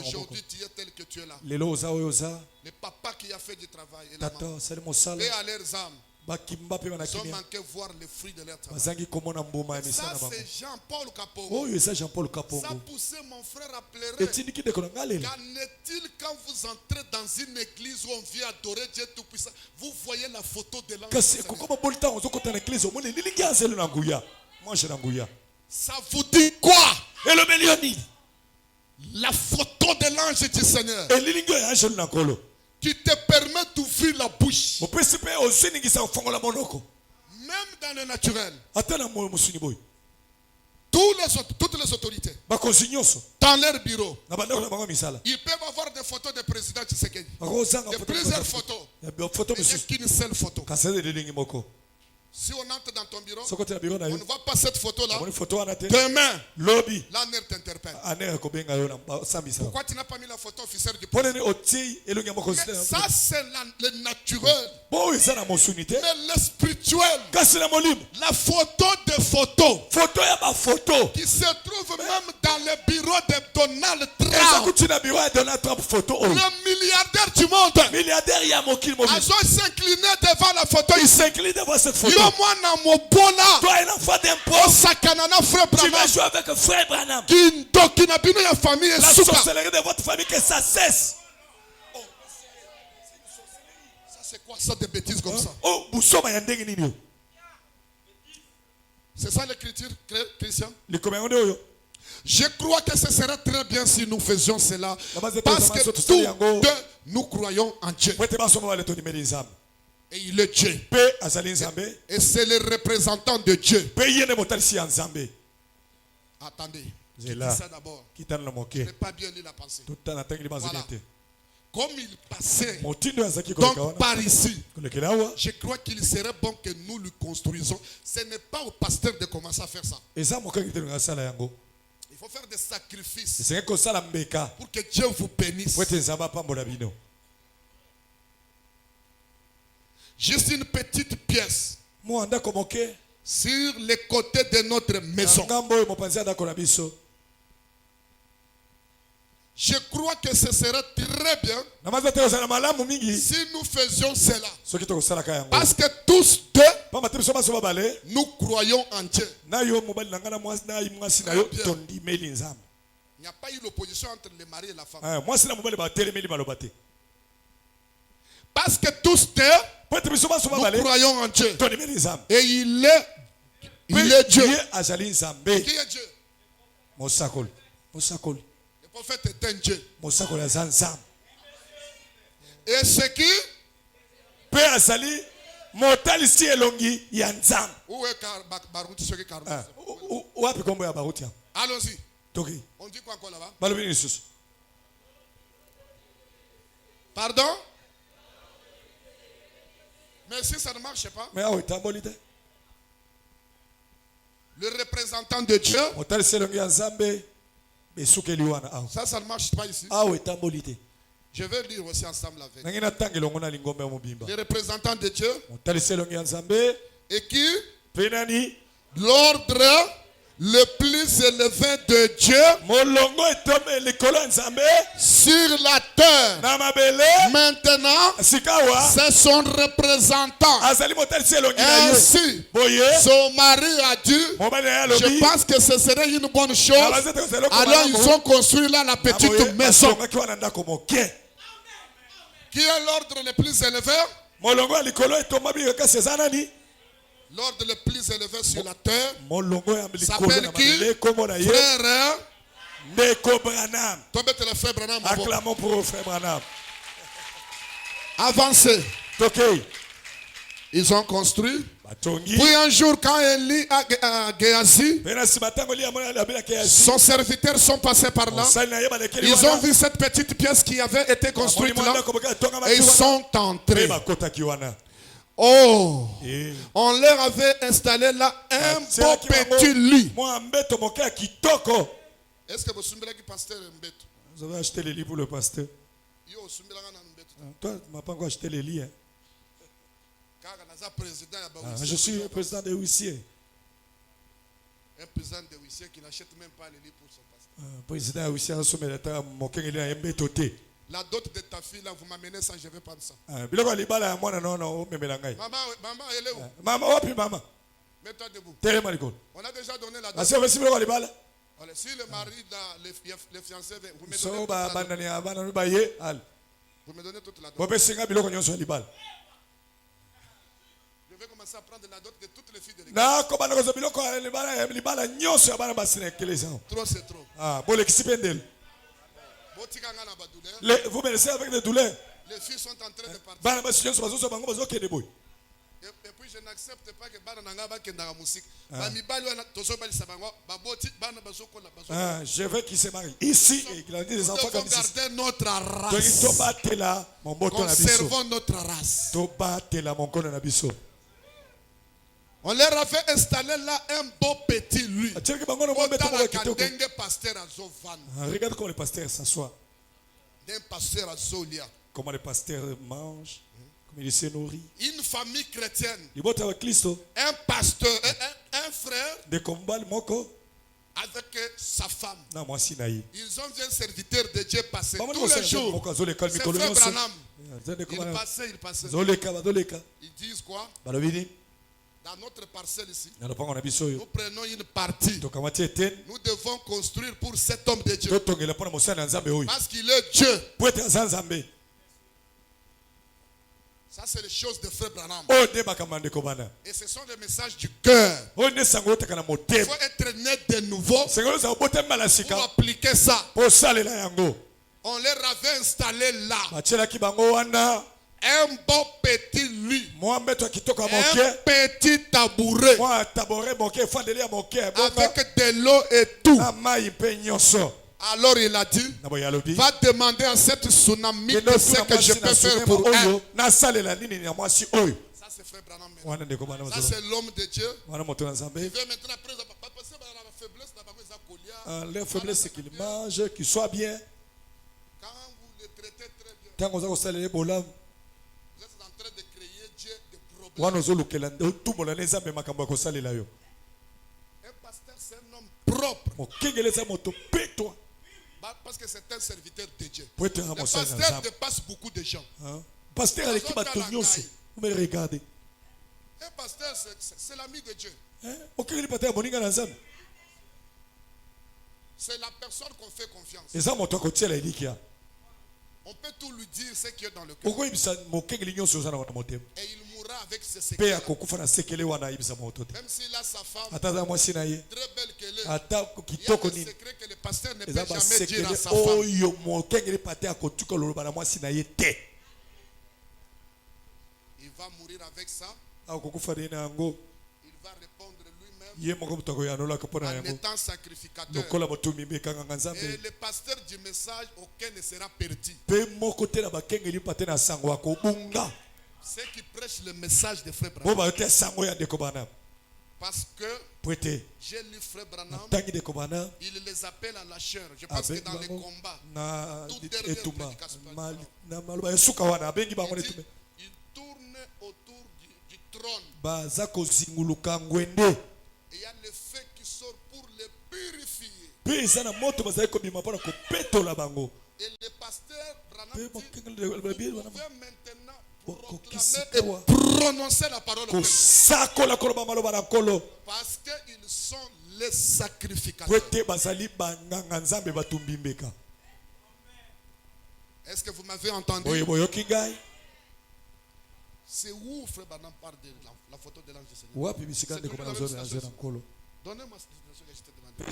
Aujourd'hui, tu es tel que tu es là. Le papa qui a fait du travail et la maman. Et à leurs âmes. Ils ont manqué voir le fruit de leur travail. Ça, c'est Jean-Paul Capo. Ça poussait mon frère à pleurer. Qu'en est-il quand vous entrez dans une église où on vient adorer Dieu Tout-Puissant? Vous voyez la photo de l'ange. Ça vous dit quoi? La photo de l'ange du Seigneur qui te permet d'ouvrir la bouche. Même dans le naturel. Toutes les autorités dans leur bureau, ils peuvent avoir des photos de président Tshisekedi. De plusieurs photos. Mais il n'y a qu'une seule photo. Si on entre dans ton bureau, on ne voit pas cette photo-là. Demain, l'ANER t'interpelle. Pourquoi tu n'as pas mis la photo officielle du président? Ça, c'est le naturel. Mais le spirituel, la photo de photo qui se trouve même dans le bureau de Donald Trump, le milliardaire du monde, ils ont s'incliné devant la photo. Il s'incline devant cette photo. Toi, un enfant d'un pauvre, tu vas jouer avec frère Branham. La sorcellerie de votre famille, que ça cesse. Ça, c'est quoi ça, des bêtises comme ça? C'est ça l'écriture, Christian? Je crois que ce serait très bien si nous faisions cela. Parce que tous deux, nous croyons en Dieu. Et il est Dieu. Et c'est le représentant de Dieu. Attendez. Je dis ça d'abord. Je n'ai pas bien lu la pensée. Voilà. Comme il passait donc par ici, je crois qu'il serait bon que nous le construisons. Ce n'est pas au pasteur de commencer à faire ça. Il faut faire des sacrifices pour que Dieu vous bénisse. Juste une petite pièce. sur les côtés de notre maison. Je crois que ce serait très bien si nous faisions cela. Parce que tous deux, nous croyons en Dieu. Il n'y a pas eu l'opposition entre le mari et la femme. Parce que tous deux, nous croyons en Dieu. Et il est Dieu. Qui est Dieu? Le prophète est un Dieu. Et ce qui? Où est Barouti? Allons-y. On dit quoi encore là-bas? Pardon? Mais si ça ne marche pas, le représentant de Dieu, ça ne marche pas ici. Je vais lire aussi ensemble avec. Les représentants de Dieu et qui, l'ordre le plus élevé de Dieu sur la terre. Maintenant, c'est son représentant. Ainsi, son mari a dit, je pense que ce serait une bonne chose. Alors ils ont construit là la petite maison. Qui est l'ordre le plus élevé? L'ordre le plus élevé sur la terre s'appelle qui? Frère Branham. Acclamons pour Frère Branham. Avancez. Ils ont construit. Puis un jour, quand Élie a Géasi, son serviteur sont passés par là. Ils ont vu cette petite pièce qui avait été construite là. Et ils sont entrés. Oh, on leur avait installé là un beau petit lit. Est-ce que vous avez pasteur Mbeto? Vous avez acheté les lits pour le pasteur? Toi, tu n'as pas encore acheté les lits. Hein? Je suis le président des huissiers. Un président des huissiers qui n'achète même pas les lits pour son pasteur. Président des huissiers, la dot de ta fille, là, vous m'amenez ça, je vais prendre ça. Maman, elle est où? Maman. Mets-toi debout. On a déjà donné la dot. Si le mari, les fiancés, vous me donnez toute la dot. Je vais commencer à prendre la dot de toutes les filles de l'église. Trop, c'est trop. Vous me laissez avec des douleurs. Les filles sont en train de partir. Et puis je n'accepte pas que je veux qu'ils se marient ici et qu'il a dit des enfants comme ça. Garder notre race. Conservons notre race. On leur a fait installer là un beau petit lit. Regarde comment le pasteur s'assoit. Comment le pasteur mange. Comment il se nourrit. Une famille chrétienne. Un pasteur, un frère. Avec sa femme. Ils ont vu un serviteur de Dieu passer tous les jours. C'est Frère Branham. Il passait. Ils disent quoi? Dans notre parcelle ici, nous prenons une partie. Nous devons construire pour cet homme de Dieu. Parce qu'il est Dieu. Ça, c'est les choses de Frère Branham. Et ce sont les messages du cœur. Il faut être né de nouveau pour appliquer ça. On leur avait installé là un beau petit lit, un petit tabouret avec de l'eau et tout. Alors il a dit, va demander à cette tsunami ce que je peux faire pour elle. Ça c'est Frère Branham. Ça c'est l'homme de Dieu. Il veut maintenant leur faiblesse c'est qu'ils mangent, qu'ils soient bien. Quand vous les traitez très bien, vous êtes en train de créer Dieu des pasteur, c'est un homme propre. Parce que c'est un serviteur de Dieu. Le pasteur dépasse beaucoup de gens. Pasteur avec qui vous me regardez. Un pasteur, c'est l'ami de Dieu. C'est la personne qu'on fait confiance. On peut tout lui dire ce qui est dans le cœur. Et il mourra avec ses secrets. Même s'il a sa femme, très belle qu'elle est, il y a des secrets que le pasteur ne peut jamais dire à sa femme. Il va mourir avec ça. Il va répondre lui-même en étant sacrificateur. Et le pasteur du message, aucun ne sera perdu. Ceux qui prêchent le message de Frère Branham. Parce que j'ai lu Frère Branham, il les appelle à la chair. Je pense que dans les combats, toute dernière prédication, il tourne autour du trône. Et il y a le feu qui sort pour les purifier. Et le pasteur Branham dit, vous pouvez maintenant proclamer et prononcer la parole. Parce qu'ils sont les sacrificateurs. Est-ce que vous m'avez entendu? C'est où Frère Branham parle de la photo de l'ange du Seigneur? Donnez-moi cette citation que je t'ai demandé.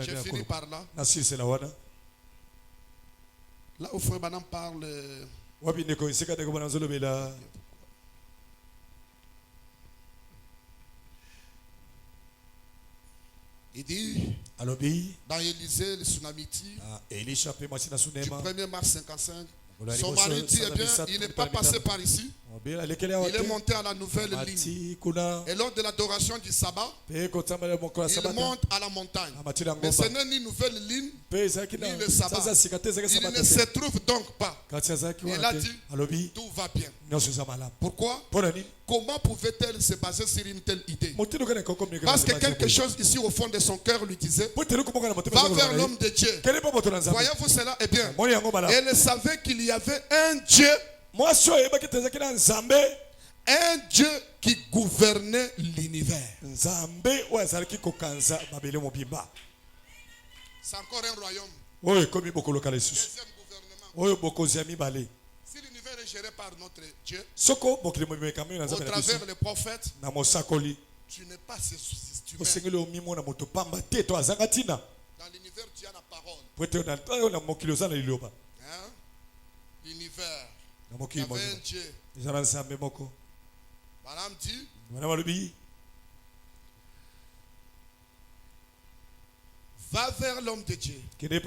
J'ai fini par là. Là où Frère Branham parle. Il dit dans Élysée, le Tsunamiti, du 1er mars 55, son mari dit, eh bien, il n'est pas passé par ici. Il est monté à la nouvelle ligne. Et lors de l'adoration du sabbat, il monte à la montagne. Mais ce n'est ni nouvelle ligne, ni le sabbat. Il ne se trouve donc pas. Il a dit, tout va bien. Pourquoi? Comment pouvait-elle se baser sur une telle idée? Parce que quelque chose ici au fond de son cœur lui disait, va vers l'homme de Dieu. Voyez-vous cela? Eh bien, elle savait qu'il y avait un Dieu, un Dieu qui gouvernait l'univers. C'est encore un royaume. Deuxième gouvernement. Si l'univers est géré par notre Dieu, au travers les prophètes, tu n'es pas ce humain. Dans l'univers, tu as la parole. L'univers, il y avait un Dieu. Madame dit, va vers l'homme de Dieu. Eh bien,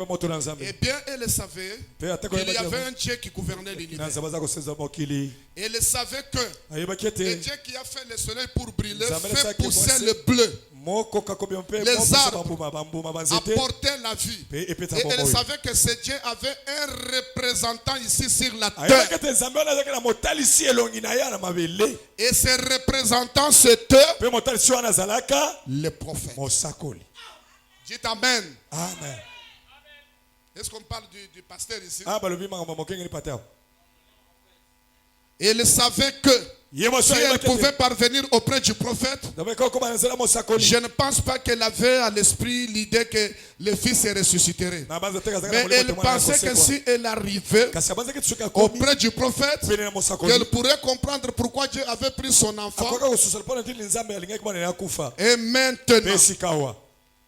elle savait qu'il y avait un Dieu qui gouvernait l'univers. Elle savait que le Dieu qui a fait le soleil pour briller fait pousser le bleu. Les arbres apportaient la vie. Et elle savait que ce Dieu avait un représentant ici sur la terre. Et ce représentant, c'était le prophète. Dites Amen. Amen. Est-ce qu'on parle du pasteur ici? Et elle savait que si elle pouvait parvenir auprès du prophète, je ne pense pas qu'elle avait à l'esprit l'idée que le fils se ressusciterait. Mais elle pensait que si elle arrivait auprès du prophète, qu'elle pourrait comprendre pourquoi Dieu avait pris son enfant. Et maintenant,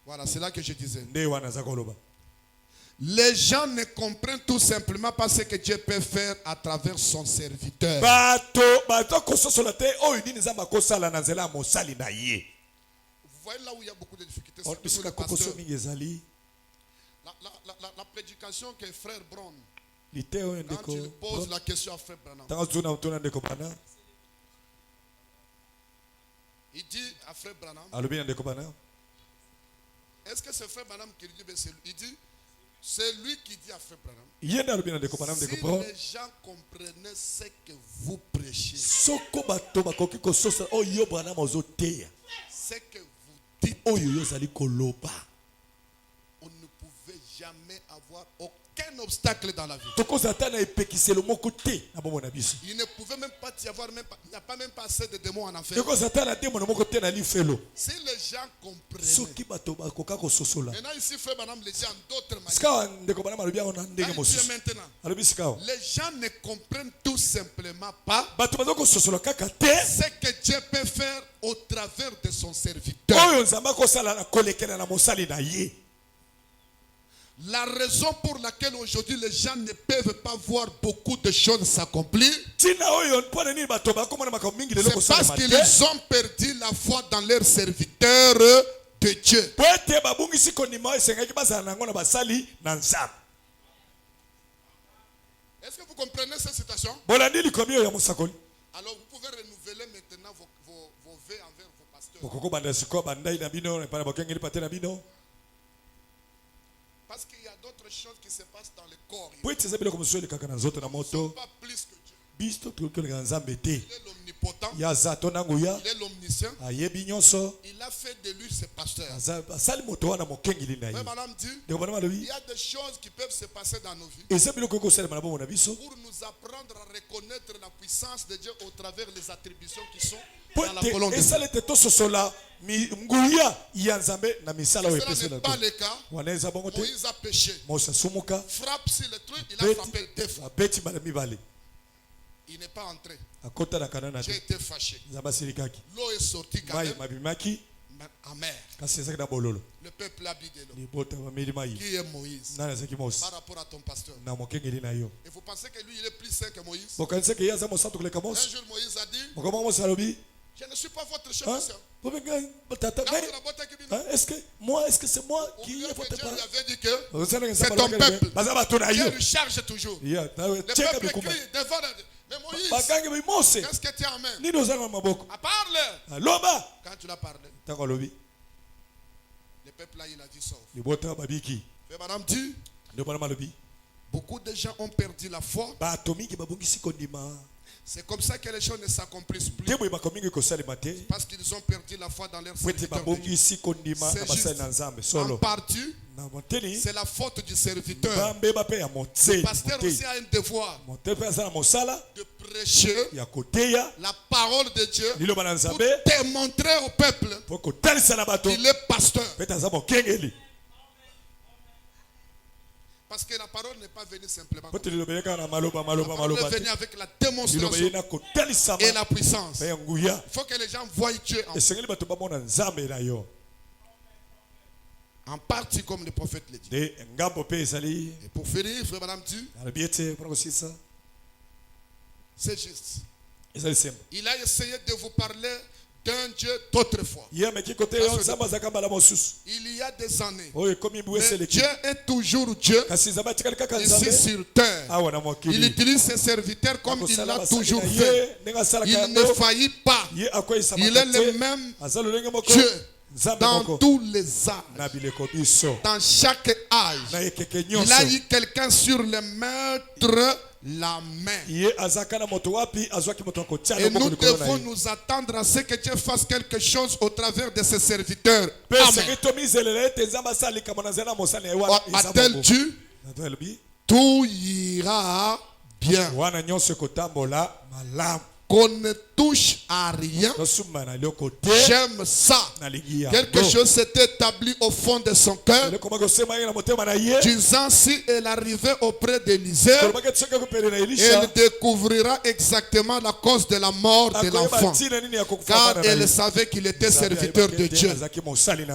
voilà, c'est là que je disais. Les gens ne comprennent tout simplement pas ce que Dieu peut faire à travers son serviteur. Vous voyez là où il y a beaucoup de difficultés. La prédication que frère Brown, quand il pose la question à frère Branham, il dit à frère Branham, est-ce que c'est frère Branham qui lui dit, il dit, C'est lui qui dit à Frère Branham. Si les gens comprenaient ce que vous prêchez, ce que vous dites, on ne pouvait jamais avoir aucun obstacle dans la vie. Il ne pouvait même pas y avoir, il n'y a pas même pas assez de démons en enfer. Si les gens comprenaient. Maintenant ici, Frère Branham le dit en d'autres manières. Maintenant, les gens ne comprennent tout simplement pas ce que Dieu peut faire au travers de son serviteur. La raison pour laquelle aujourd'hui les gens ne peuvent pas voir beaucoup de choses s'accomplir, c'est parce qu'ils ont perdu la foi dans leur serviteur de Dieu. Est-ce que vous comprenez cette situation? Alors vous pouvez renouveler maintenant vos vœux envers vos pasteurs. Parce qu'il y a d'autres choses qui se passent dans le corps. Ils ne sont pas plus que Dieu. Il est l'omnipotent. Il est l'omniscient. Il a fait de lui ses pasteurs. Mais madame dit, il y a des choses qui peuvent se passer dans nos vies pour nous apprendre à reconnaître la puissance de Dieu au travers des attributions qui sont dans la colonne de Dieu. Cela n'est pas le cas. Moïse a péché. Frappe sur le truc, il a frappé 2 fois. Il n'est pas entré. J'ai été fâché. L'eau est sortie quand même. Amer. Le peuple a bu de l'eau. Qui est Moïse par rapport à ton pasteur? Et vous pensez que lui il est plus saint que Moïse? Un jour Moïse a dit, je ne suis pas votre chef. Est-ce que c'est moi qui est votre parent? Dieu lui avait dit que c'est ton peuple. Dieu lui charge toujours. Le peuple crie devant. Mais Moïse, qu'est-ce que tu as en main? Parle. Quand tu l'as parlé, le peuple là il a dit sauf. Mais madame dit, beaucoup de gens ont perdu la foi. C'est comme ça que les choses ne s'accomplissent plus. Parce qu'ils ont perdu la foi dans leur serviteur. C'est juste en partie, c'est la faute du serviteur. Le pasteur aussi a un devoir de prêcher la parole de Dieu pour démontrer au peuple qu'il est pasteur. Parce que la parole n'est pas venue simplement. La parole est venue avec la démonstration et la puissance. Il faut que les gens voient Dieu en partie comme le prophète le dit. Et pour finir, frère madame dit, c'est juste. Il a essayé de vous parler d'un Dieu d'autrefois. Il y a des années. Mais Dieu est toujours Dieu ici sur terre. Il utilise ses serviteurs comme il l'a toujours fait. Il ne faillit pas. Il est le même Dieu dans tous les âges. Dans chaque âge. Il a eu quelqu'un sur le maître la main. Et nous devons nous attendre à ce que Dieu fasse quelque chose au travers de ses serviteurs. Amen. A-t-elle dit, tout ira bien. Qu'on ne touche à rien. J'aime ça. Quelque chose s'est établi au fond de son cœur. Disant si elle arrivait auprès d'Élisée, elle découvrira exactement la cause de la mort de l'enfant. Car elle savait qu'il était serviteur de Dieu.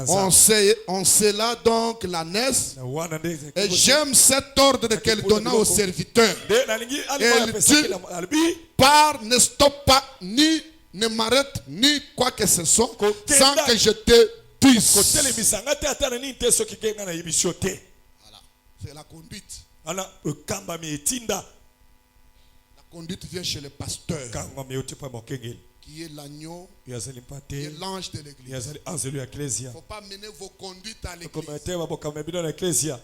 On sait là donc la naisse. Et j'aime cet ordre qu'elle donna au serviteur. Elle dit, pars, ne stoppe pas, ni ne m'arrête, ni quoi que ce soit, sans que je te dise. Voilà, c'est la conduite. La conduite vient chez le pasteur. qui est l'agneau et l'ange de l'église. Il ne faut pas mener vos conduites à l'église. Vous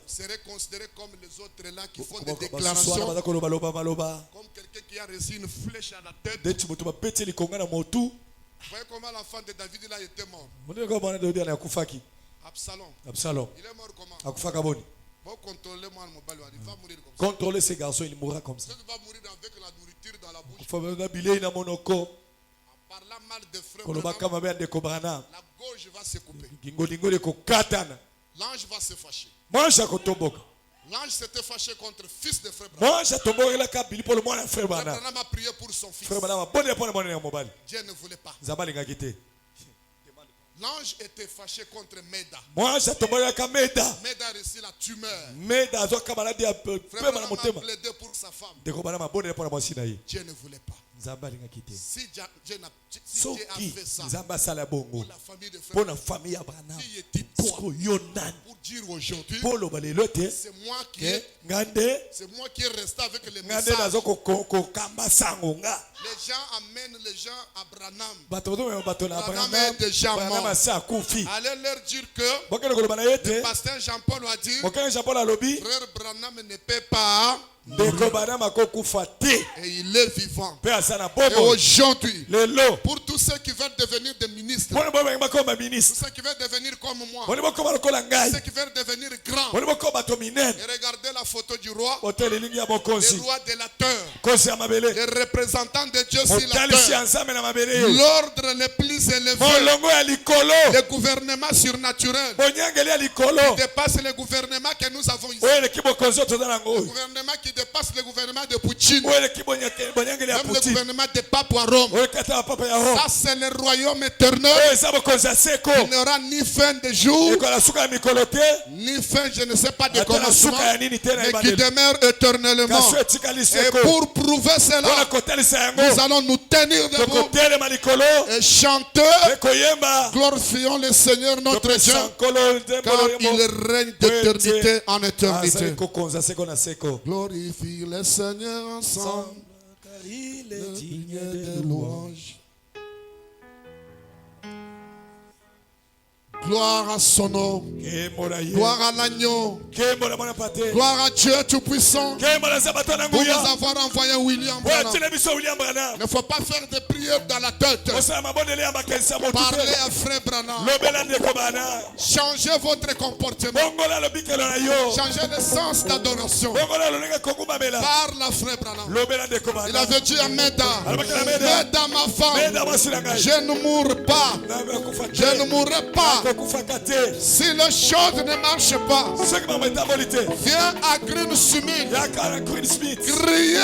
serez considérés comme les autres là qui font des déclarations. Comme quelqu'un qui a reçu une flèche à la tête. Vous voyez comment l'enfant de David il a été mort. Absalom. Il est mort comment? Contrôlez-moi mon ballon. Il va mourir comme ça. Contrôlez ces garçons, il mourra comme ça. Il va mourir avec la nourriture dans la bouche. En parlant mal de frère, la gorge va se couper. L'ange va se fâcher. L'ange s'était fâché contre le fils de frère Branham. Frère Branham a prié pour son fils. Dieu ne voulait pas. L'ange était fâché contre Meda. Meda a reçu la tumeur. Frère Branham a plaidé pour sa femme. Dieu ne voulait pas. Si Dieu a fait ça pour la famille de frère, qui est-il toi pour dire aujourd'hui, c'est moi qui est resté avec les messages. Les gens amènent les gens à Branham. Branham est déjà mort. Allez leur dire que le pasteur Jean-Paul a dit, frère Branham ne peut pas. Et il est vivant. Et aujourd'hui, pour tous ceux qui veulent devenir des ministres, tous ceux qui veulent devenir comme moi, tous ceux qui veulent devenir grands, et regardez la photo du roi, le roi délateur, les représentants de Dieu sur la terre, l'ordre le plus élevé, le gouvernement surnaturel qui dépasse le gouvernement que nous avons ici, le gouvernement qui dépasse le gouvernement de Poutine, même le gouvernement de Pape à Rome. Ça c'est le royaume éternel. Il n'y aura ni fin de jour, ni fin je ne sais pas de commencement, mais qui demeure éternellement. Et pour prouver cela, nous allons nous tenir debout et chanter, glorifions le Seigneur notre Dieu, car il règne d'éternité en éternité. Glorifie le Seigneur ensemble, car il est digne de louange. Gloire à son nom, gloire à l'agneau, gloire à Dieu Tout-Puissant pour nous avoir envoyé William Branham. Il ne faut pas faire des prières dans la tête. Parlez à frère Branham. Changez votre comportement. Changez le sens d'adoration. Parle à frère Branham. Il avait dit à Meda, Meda ma femme, je ne mourrai pas. Je ne mourrai pas. Si les choses ne marchent pas, viens à Green Smith. Criez.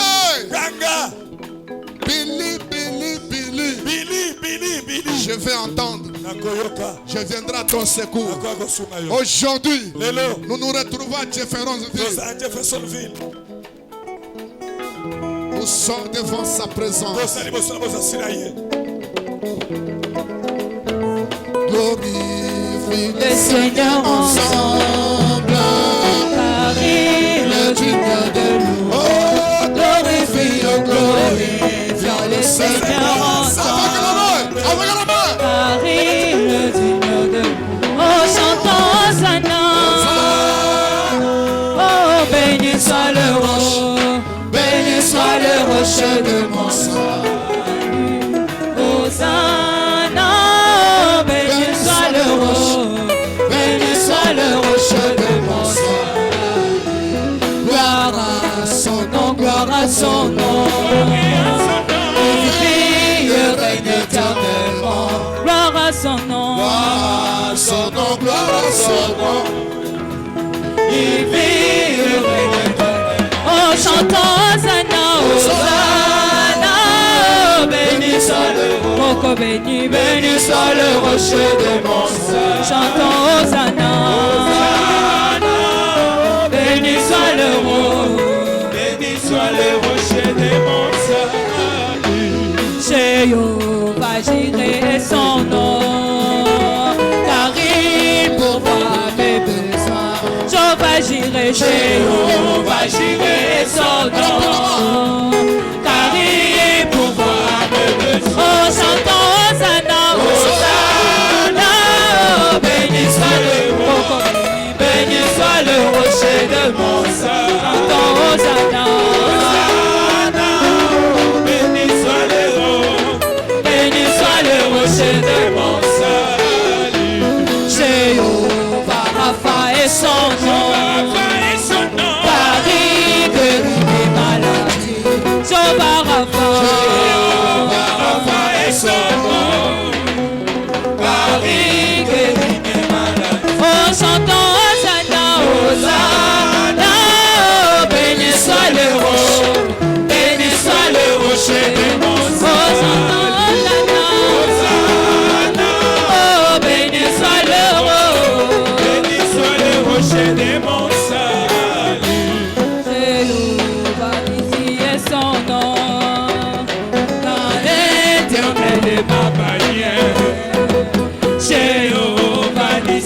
Billy, Billy, Billy. Billy, Billy. Je vais entendre. Je viendrai à ton secours. Aujourd'hui, nous nous retrouvons à Jeffersonville. Nous sommes devant sa présence. Glorifie le Seigneur ensemble, car il est digne de nous. Oh, glorifions le Seigneur ensemble, car il est digne de nous. Oh, chantons Hosanna. Oh, béni soit le rocher, béni soit le rocher de mon salut. Hosanna. Béni soit le rocher de mon salut. Gloire à son nom, gloire à son nom. Il vit et règne éternellement. Gloire à son nom, gloire à son nom, gloire à son nom. Il vit et règne éternellement. Oh, chantons Hosanna, Hosanna. Béni soit le rocher, béni soit le rocher de mon salut. Chantons Hosanna, Hosanna. Béni soit le rocher, béni soit le rocher de mon salut. Jéhovah Jireh est son nom, car il pourvoit mes besoins. Jéhovah Jireh est son nom, car il pourvoit mes besoins. Oh, chantons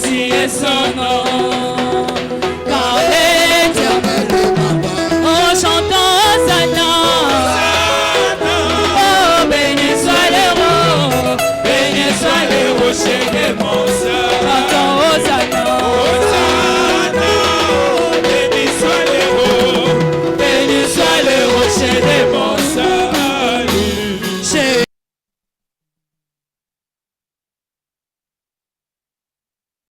Jésus est son nom.